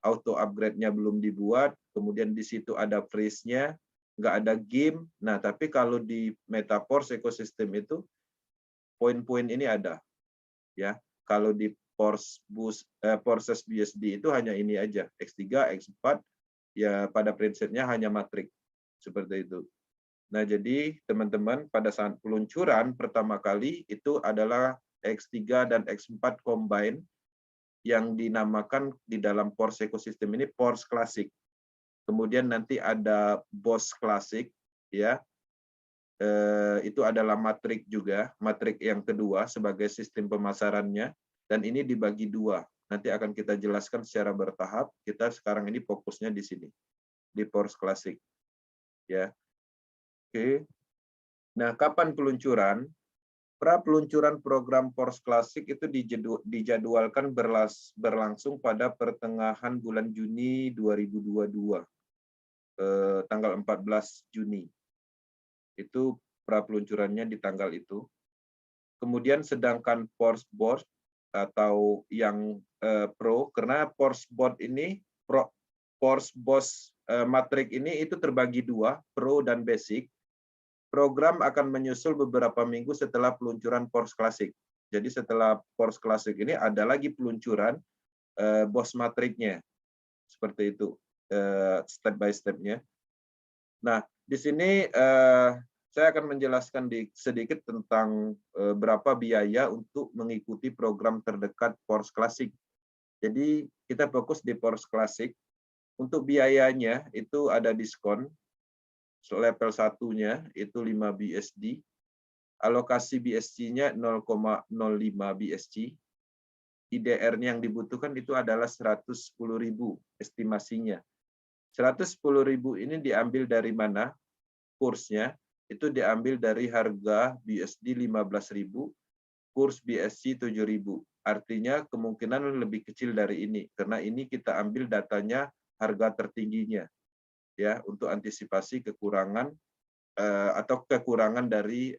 auto upgrade-nya belum dibuat, kemudian di situ ada freeze-nya, nggak ada game. Nah, tapi kalau di Metaforce ekosistem itu poin-poin ini ada, ya. Kalau di Forces BUSD itu hanya ini aja, X3, X4, ya pada prinsipnya hanya matrik seperti itu. Nah, jadi teman-teman pada saat peluncuran pertama kali itu adalah X3 dan X4 combine yang dinamakan di dalam Force ekosistem ini Force Classic. Kemudian nanti ada Boss Classic, ya. Itu adalah matrik juga, matrik yang kedua sebagai sistem pemasarannya, dan ini dibagi dua. Nanti akan kita jelaskan secara bertahap. Kita sekarang ini fokusnya di sini, di Force Classic, ya. Oke. Nah, kapan peluncuran? Peluncuran program Force Classic itu dijadwalkan berlangsung pada pertengahan bulan Juni 2022, tanggal 14 Juni. Itu peluncurannya di tanggal itu. Kemudian sedangkan Force Board atau yang Pro, karena Force Board ini, Force Boss matrik ini itu terbagi dua, Pro dan Basic. Program akan menyusul beberapa minggu setelah peluncuran Force Classic. Jadi setelah Force Classic ini ada lagi peluncuran Boss matriknya. Seperti itu step by step-nya. Nah, di sini saya akan menjelaskan sedikit tentang berapa biaya untuk mengikuti program terdekat Force Classic. Jadi kita fokus di Force Classic. Untuk biayanya itu ada diskon. Level 1-nya itu 5 BSD, alokasi BSC-nya 0,05 BSC, IDR-nya yang dibutuhkan itu adalah 110.000 estimasinya. 110.000 ini diambil dari mana? Kursnya itu diambil dari harga BSD 15.000, kurs BSC 7.000. Artinya kemungkinan lebih kecil dari ini, karena ini kita ambil datanya harga tertingginya, ya, untuk antisipasi kekurangan atau kekurangan dari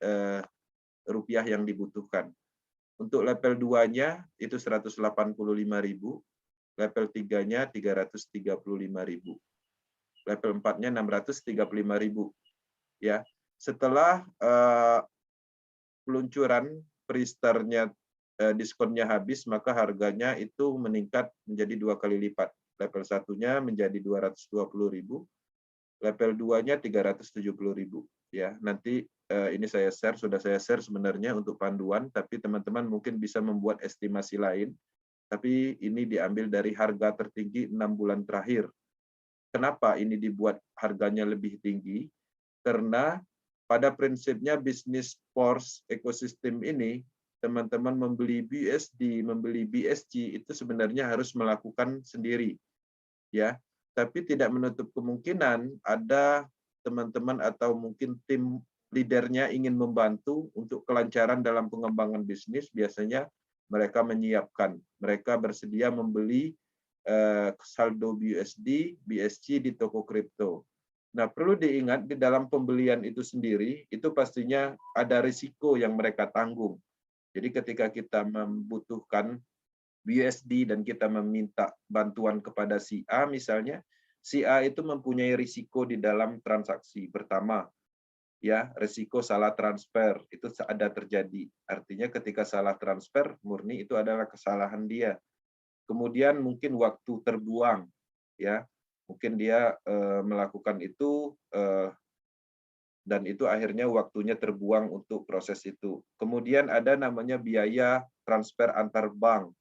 rupiah yang dibutuhkan. Untuk level 2-nya itu 185.000, level 3-nya 335.000, level 4-nya 635.000. Ya, setelah peluncuran pre-startnya diskonnya habis, maka harganya itu meningkat menjadi 2 kali lipat. Level 1-nya menjadi 220.000, level 2-nya 370.000. Ya, nanti ini sudah saya share sebenarnya untuk panduan, tapi teman-teman mungkin bisa membuat estimasi lain. Tapi ini diambil dari harga tertinggi 6 bulan terakhir. Kenapa ini dibuat harganya lebih tinggi? Karena pada prinsipnya bisnis Force ekosistem ini, teman-teman membeli BUSD, membeli BSC itu sebenarnya harus melakukan sendiri, ya. Tapi tidak menutup kemungkinan ada teman-teman atau mungkin tim leadernya ingin membantu untuk kelancaran dalam pengembangan bisnis. Biasanya mereka menyiapkan, mereka bersedia membeli saldo BUSD, BSC di toko kripto. Nah, perlu diingat di dalam pembelian itu sendiri, itu pastinya ada risiko yang mereka tanggung. Jadi ketika kita membutuhkan BUSD dan kita meminta bantuan kepada si A misalnya, si A itu mempunyai risiko di dalam transaksi. Pertama, ya, risiko salah transfer itu ada terjadi. Artinya ketika salah transfer murni itu adalah kesalahan dia. Kemudian mungkin waktu terbuang, ya. Mungkin dia melakukan itu dan itu akhirnya waktunya terbuang untuk proses itu. Kemudian ada namanya biaya transfer antar bank.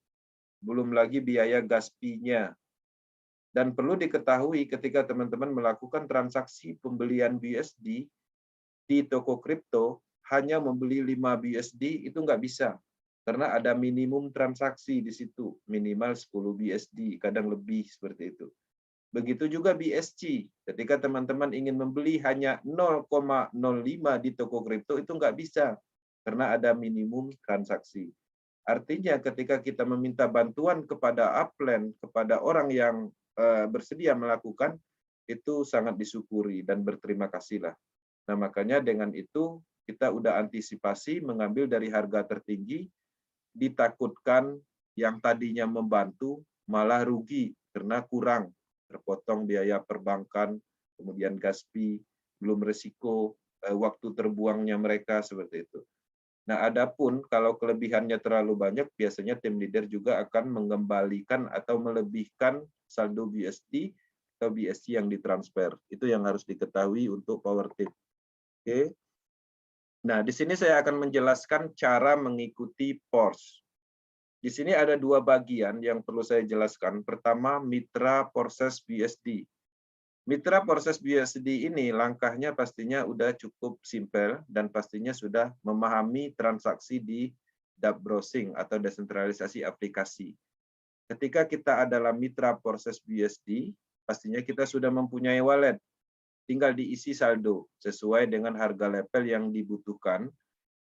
Belum lagi biaya gas fee-nya. Dan perlu diketahui ketika teman-teman melakukan transaksi pembelian BUSD di toko kripto, hanya membeli 5 BUSD itu nggak bisa. Karena ada minimum transaksi di situ, minimal 10 BUSD, kadang lebih seperti itu. Begitu juga BSC, ketika teman-teman ingin membeli hanya 0,05 di toko kripto itu nggak bisa, karena ada minimum transaksi. Artinya ketika kita meminta bantuan kepada upline, kepada orang yang bersedia melakukan, itu sangat disyukuri dan berterima kasihlah. Nah, makanya dengan itu kita udah antisipasi mengambil dari harga tertinggi, ditakutkan yang tadinya membantu malah rugi karena kurang, terpotong biaya perbankan, kemudian gas fee, belum resiko waktu terbuangnya mereka seperti itu. Nah, adapun kalau kelebihannya terlalu banyak, biasanya tim leader juga akan mengembalikan atau melebihkan saldo BUSD atau BSC yang ditransfer. Itu yang harus diketahui untuk power tip. Oke. Nah, di sini saya akan menjelaskan cara mengikuti PORS. Di sini ada dua bagian yang perlu saya jelaskan. Pertama, mitra proses BUSD. Mitra proses BUSD ini langkahnya pastinya udah cukup simpel dan pastinya sudah memahami transaksi di dApp browsing atau desentralisasi aplikasi. Ketika kita adalah mitra proses BUSD, pastinya kita sudah mempunyai wallet. Tinggal diisi saldo sesuai dengan harga level yang dibutuhkan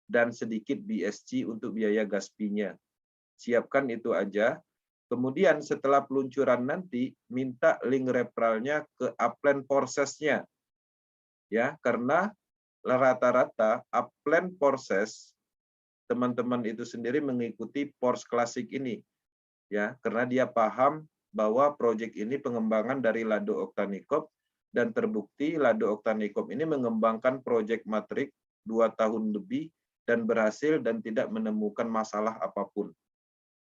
dan sedikit BSC untuk biaya gas fee-nya. Siapkan itu aja. Kemudian setelah peluncuran nanti, minta link referralnya ke upline proses-nya. Ya, karena rata-rata upline proses teman-teman itu sendiri mengikuti PORS klasik ini. Ya, karena dia paham bahwa proyek ini pengembangan dari Lado Octanicop dan terbukti Lado Octanicop ini mengembangkan proyek Matrix 2 tahun lebih dan berhasil dan tidak menemukan masalah apapun.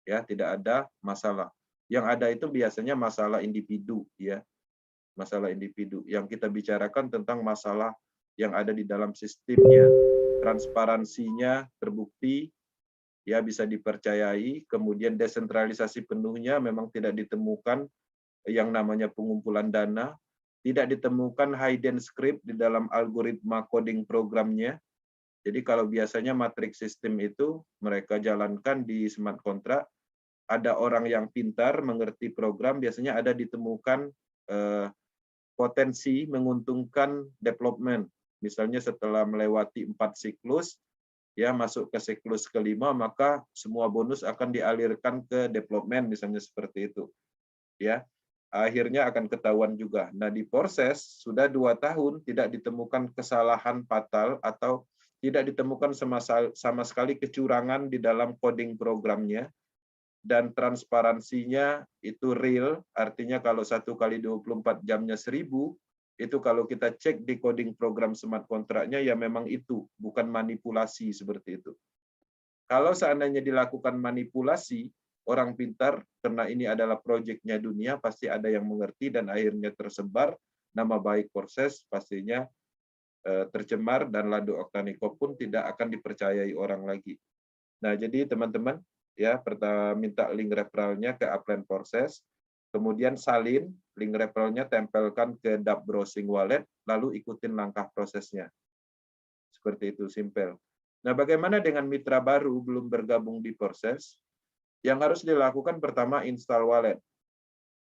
Ya, tidak ada masalah. Yang ada itu biasanya masalah individu, ya, masalah individu. Yang kita bicarakan tentang masalah yang ada di dalam sistemnya, transparansinya terbukti, ya, bisa dipercayai. Kemudian desentralisasi penuhnya, memang tidak ditemukan yang namanya pengumpulan dana, tidak ditemukan hidden script di dalam algoritma coding programnya. Jadi kalau biasanya matrix system itu mereka jalankan di smart contract, ada orang yang pintar mengerti program, biasanya ada ditemukan potensi menguntungkan development. Misalnya setelah melewati 4 siklus, ya masuk ke siklus kelima, maka semua bonus akan dialirkan ke development, misalnya seperti itu. Ya, akhirnya akan ketahuan juga. Nah, di proses sudah 2 tahun tidak ditemukan kesalahan fatal atau tidak ditemukan sama sekali kecurangan di dalam coding programnya. Dan transparansinya itu real, artinya kalau 1 kali 24 jamnya 1000, itu kalau kita cek di coding program smart kontraknya, ya memang itu, bukan manipulasi seperti itu. Kalau seandainya dilakukan manipulasi, orang pintar, karena ini adalah proyeknya dunia, pasti ada yang mengerti dan akhirnya tersebar, nama baik proses pastinya tercemar dan Lado Octanicop pun tidak akan dipercayai orang lagi. Nah, jadi teman-teman, ya, pertama minta link referralnya ke upline proses, kemudian salin link referralnya, tempelkan ke dApp browsing wallet, lalu ikutin langkah prosesnya. Seperti itu, simpel. Nah, bagaimana dengan mitra baru belum bergabung di proses? Yang harus dilakukan pertama install wallet.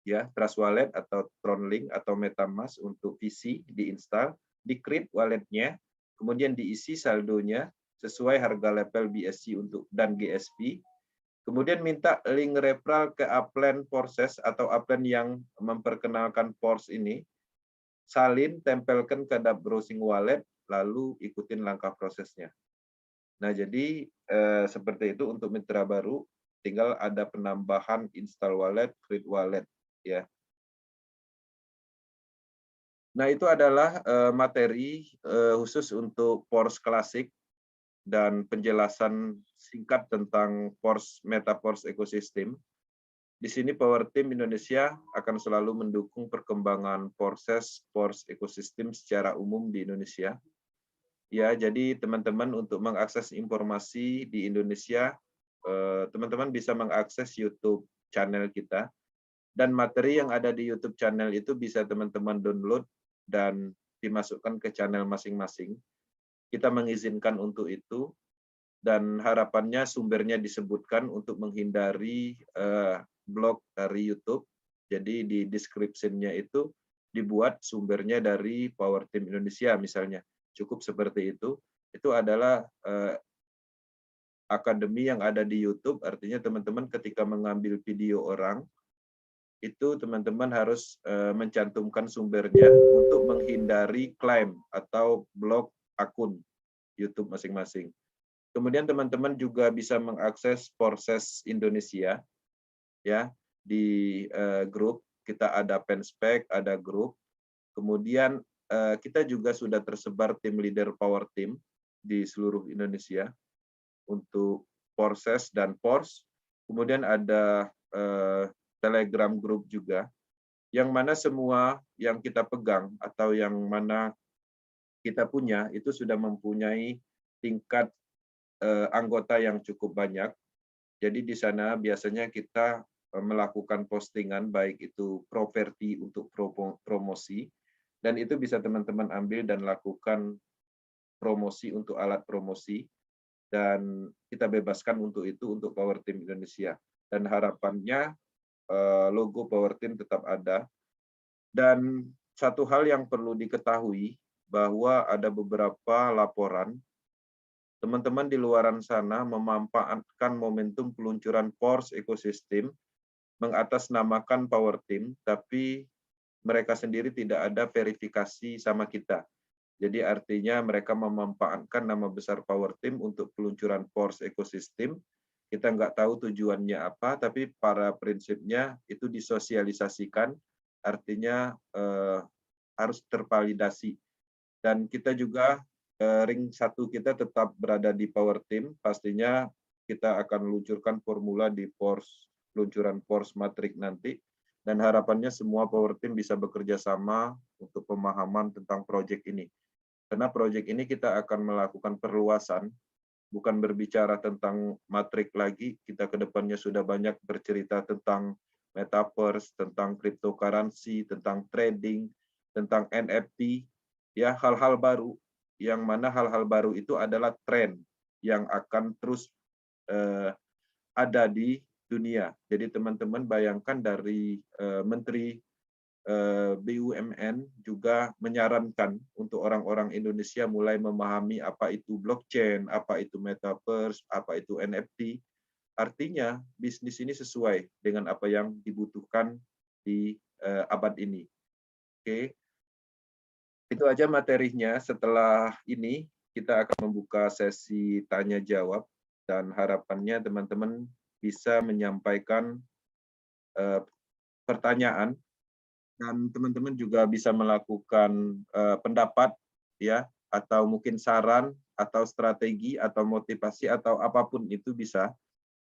Ya, Trust Wallet atau TronLink atau MetaMask untuk PC diinstal, di-create walletnya, kemudian diisi saldonya sesuai harga level BSC untuk dan GSP. Kemudian minta link referral ke upline proses atau upline yang memperkenalkan PORS ini. Salin, tempelkan ke dApp browsing wallet, lalu ikutin langkah prosesnya. Nah, jadi seperti itu untuk mitra baru, tinggal ada penambahan install wallet, create wallet, ya. Nah, itu adalah materi khusus untuk PORS klasik dan penjelasan singkat tentang PORS, MetaPORS ekosistem. Di sini Power Team Indonesia akan selalu mendukung perkembangan proses PORS ekosistem secara umum di Indonesia. Ya, jadi teman-teman untuk mengakses informasi di Indonesia, teman-teman bisa mengakses YouTube channel kita. Dan materi yang ada di YouTube channel itu bisa teman-teman download dan dimasukkan ke channel masing-masing. Kita mengizinkan untuk itu, dan harapannya sumbernya disebutkan untuk menghindari blog dari YouTube. Jadi di description-nya itu dibuat sumbernya dari Power Team Indonesia misalnya. Cukup seperti itu. Itu adalah akademi yang ada di YouTube, artinya teman-teman ketika mengambil video orang, itu teman-teman harus mencantumkan sumbernya untuk menghindari klaim atau blok akun YouTube masing-masing. Kemudian teman-teman juga bisa mengakses Forces Indonesia, ya, di grup. Kita ada Penspek, ada grup. Kemudian kita juga sudah tersebar tim leader Power Team di seluruh Indonesia untuk Forces dan Force. Kemudian ada Telegram group juga, yang mana semua yang kita pegang atau yang mana kita punya itu sudah mempunyai tingkat anggota yang cukup banyak. Jadi di sana biasanya kita melakukan postingan, baik itu properti untuk promosi, dan itu bisa teman-teman ambil dan lakukan promosi untuk alat promosi, dan kita bebaskan untuk itu untuk Power Team Indonesia. Dan harapannya logo Power Team tetap ada. Dan satu hal yang perlu diketahui bahwa ada beberapa laporan teman-teman di luaran sana memanfaatkan momentum peluncuran Force Ecosystem mengatasnamakan Power Team, tapi mereka sendiri tidak ada verifikasi sama kita. Jadi artinya mereka memanfaatkan nama besar Power Team untuk peluncuran Force Ecosystem. Kita nggak tahu tujuannya apa, tapi pada prinsipnya itu disosialisasikan, artinya harus tervalidasi. Dan kita juga ring 1 kita tetap berada di Power Team, pastinya kita akan luncurkan formula di peluncuran Force Matrix nanti, dan harapannya semua Power Team bisa bekerja sama untuk pemahaman tentang proyek ini. Karena proyek ini kita akan melakukan perluasan, bukan berbicara tentang matrik lagi, kita ke depannya sudah banyak bercerita tentang metaverse, tentang cryptocurrency, tentang trading, tentang NFT, ya, hal-hal baru, yang mana hal-hal baru itu adalah tren yang akan terus ada di dunia. Jadi teman-teman bayangkan dari Menteri BUMN juga menyarankan untuk orang-orang Indonesia mulai memahami apa itu blockchain, apa itu metaverse, apa itu NFT. Artinya bisnis ini sesuai dengan apa yang dibutuhkan di abad ini. Oke, itu aja materinya. Setelah ini kita akan membuka sesi tanya jawab, dan harapannya teman-teman bisa menyampaikan pertanyaan, dan teman-teman juga bisa melakukan pendapat, ya, atau mungkin saran atau strategi atau motivasi atau apapun itu bisa.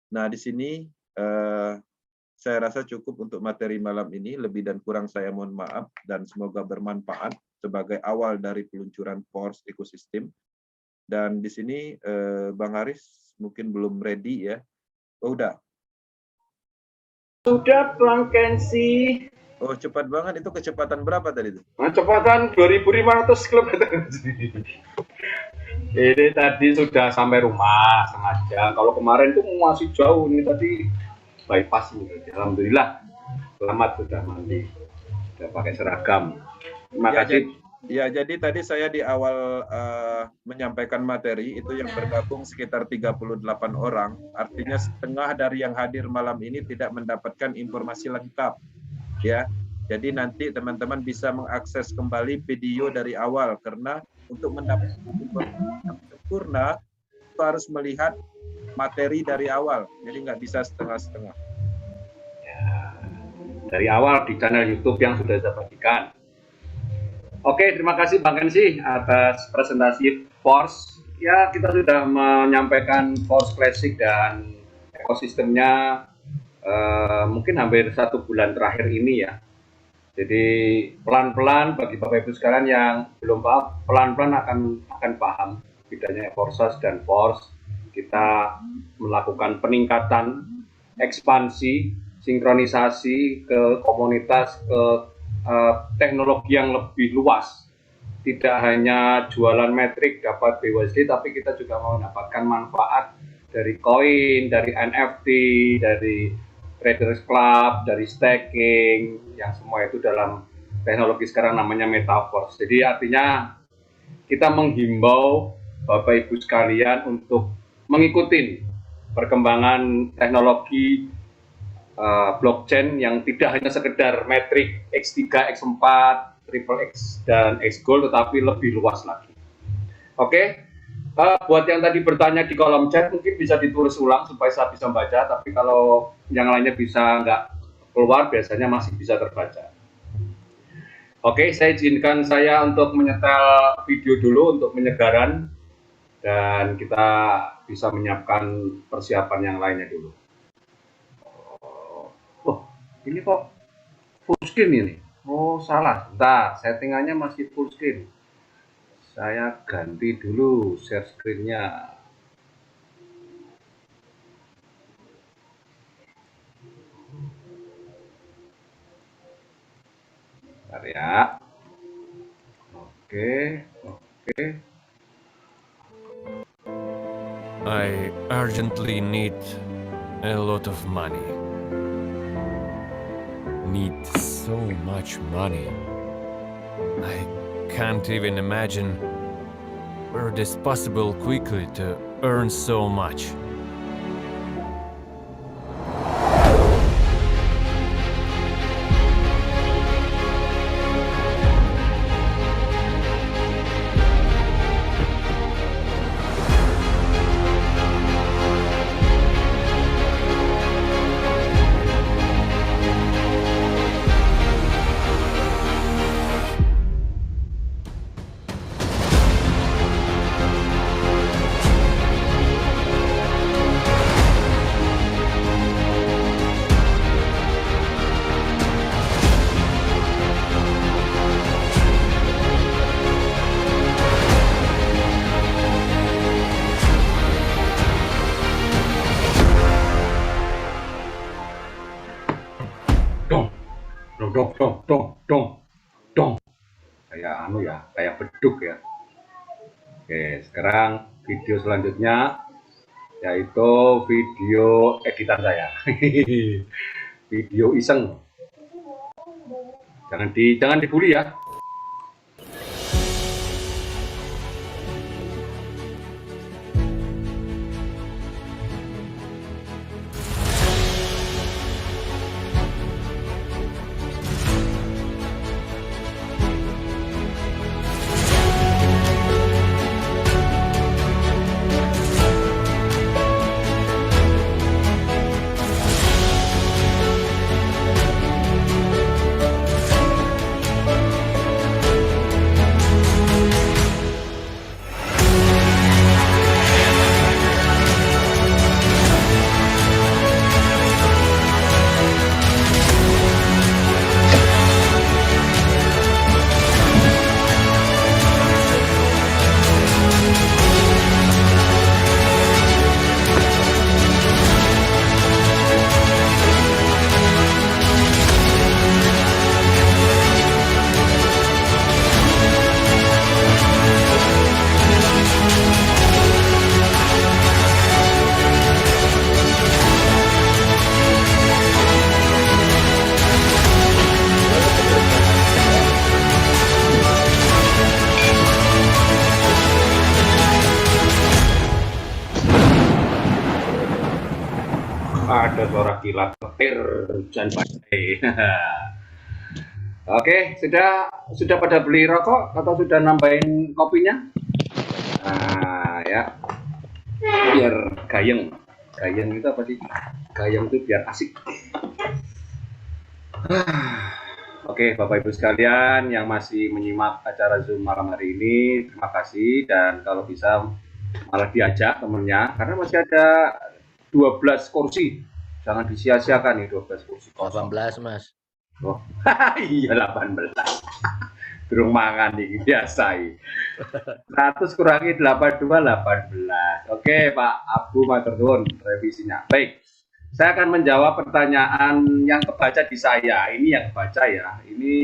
Nah, di sini saya rasa cukup untuk materi malam ini. Lebih dan kurang saya mohon maaf, dan semoga bermanfaat sebagai awal dari peluncuran Force Ecosystem. Dan di sini Bang Haris mungkin belum ready, ya. Oh, udah. Sudah, Bang Kensi. Oh, cepat banget. Itu kecepatan berapa tadi itu? Kecepatan 2.500 km. Ini tadi sudah sampai rumah sengaja. Kalau kemarin tuh masih jauh, ini tadi bypass ini. Alhamdulillah, selamat sudah mandi, sudah pakai seragam. Terima kasih. Ya, jadi tadi saya di awal menyampaikan materi itu yang bergabung sekitar 38 orang. Artinya setengah dari yang hadir malam ini tidak mendapatkan informasi lengkap, ya. Jadi nanti teman-teman bisa mengakses kembali video dari awal, karena untuk mendapatkan informasi yang sempurna itu harus melihat materi dari awal. Jadi nggak bisa setengah-setengah. Ya, dari awal di channel YouTube yang sudah saya bagikan. Oke, terima kasih Bang Kensi atas presentasi Force. Ya, kita sudah menyampaikan Force Classic dan ekosistemnya mungkin hampir 1 bulan terakhir ini, ya. Jadi pelan-pelan bagi Bapak Ibu sekalian yang belum paham, pelan-pelan akan paham bedanya Forces dan Force. Kita melakukan peningkatan, ekspansi sinkronisasi ke komunitas, ke teknologi yang lebih luas. Tidak hanya jualan metrik dapat BUSD, tapi kita juga mau mendapatkan manfaat dari koin, dari NFT, dari Traders Club, dari staking, yang semua itu dalam teknologi sekarang namanya Metaverse. Jadi artinya kita menghimbau Bapak Ibu sekalian untuk mengikuti perkembangan teknologi blockchain yang tidak hanya sekedar metrik X3, X4, triple X, dan X Gold, tetapi lebih luas lagi. Oke, buat yang tadi bertanya di kolom chat, mungkin bisa ditulis ulang supaya saya bisa membaca, tapi kalau yang lainnya bisa nggak keluar, biasanya masih bisa terbaca. Oke, saya izinkan saya untuk menyetel video dulu untuk penyegaran, dan kita bisa menyiapkan persiapan yang lainnya dulu. Oh, ini kok full screen ini? Oh, salah. Bentar, settingannya masih full screen. Saya ganti dulu share screen-nya. Bentar ya. Oke. I urgently need a lot of money. Need so much money. I can't even imagine where it is possible quickly to earn so much. Dong. Kayak beduk ya. Oke, sekarang video selanjutnya yaitu video editan saya. Video iseng. Jangan dibully ya. Ada suara kilat petir hujan badai. Oke, sudah pada beli rokok atau sudah nambahin kopinya? Nah, ya. Biar gayeng. Gayeng itu apa sih? Gayeng itu biar asik. Oke, Bapak Ibu sekalian yang masih menyimak acara Zoom malam hari ini, terima kasih, dan kalau bisa malah diajak temennya karena masih ada 12 kursi. Jangan disia-siakan nih 12 kursi kosong. 18, Mas. Oh, iya 18. Durung mangan nih, biasa. 100 kurangi 82, 18. Oke, Pak Abu matur nuwun revisinya. Baik. saya akan menjawab pertanyaan yang kebaca di saya. Ini yang kebaca ya. Ini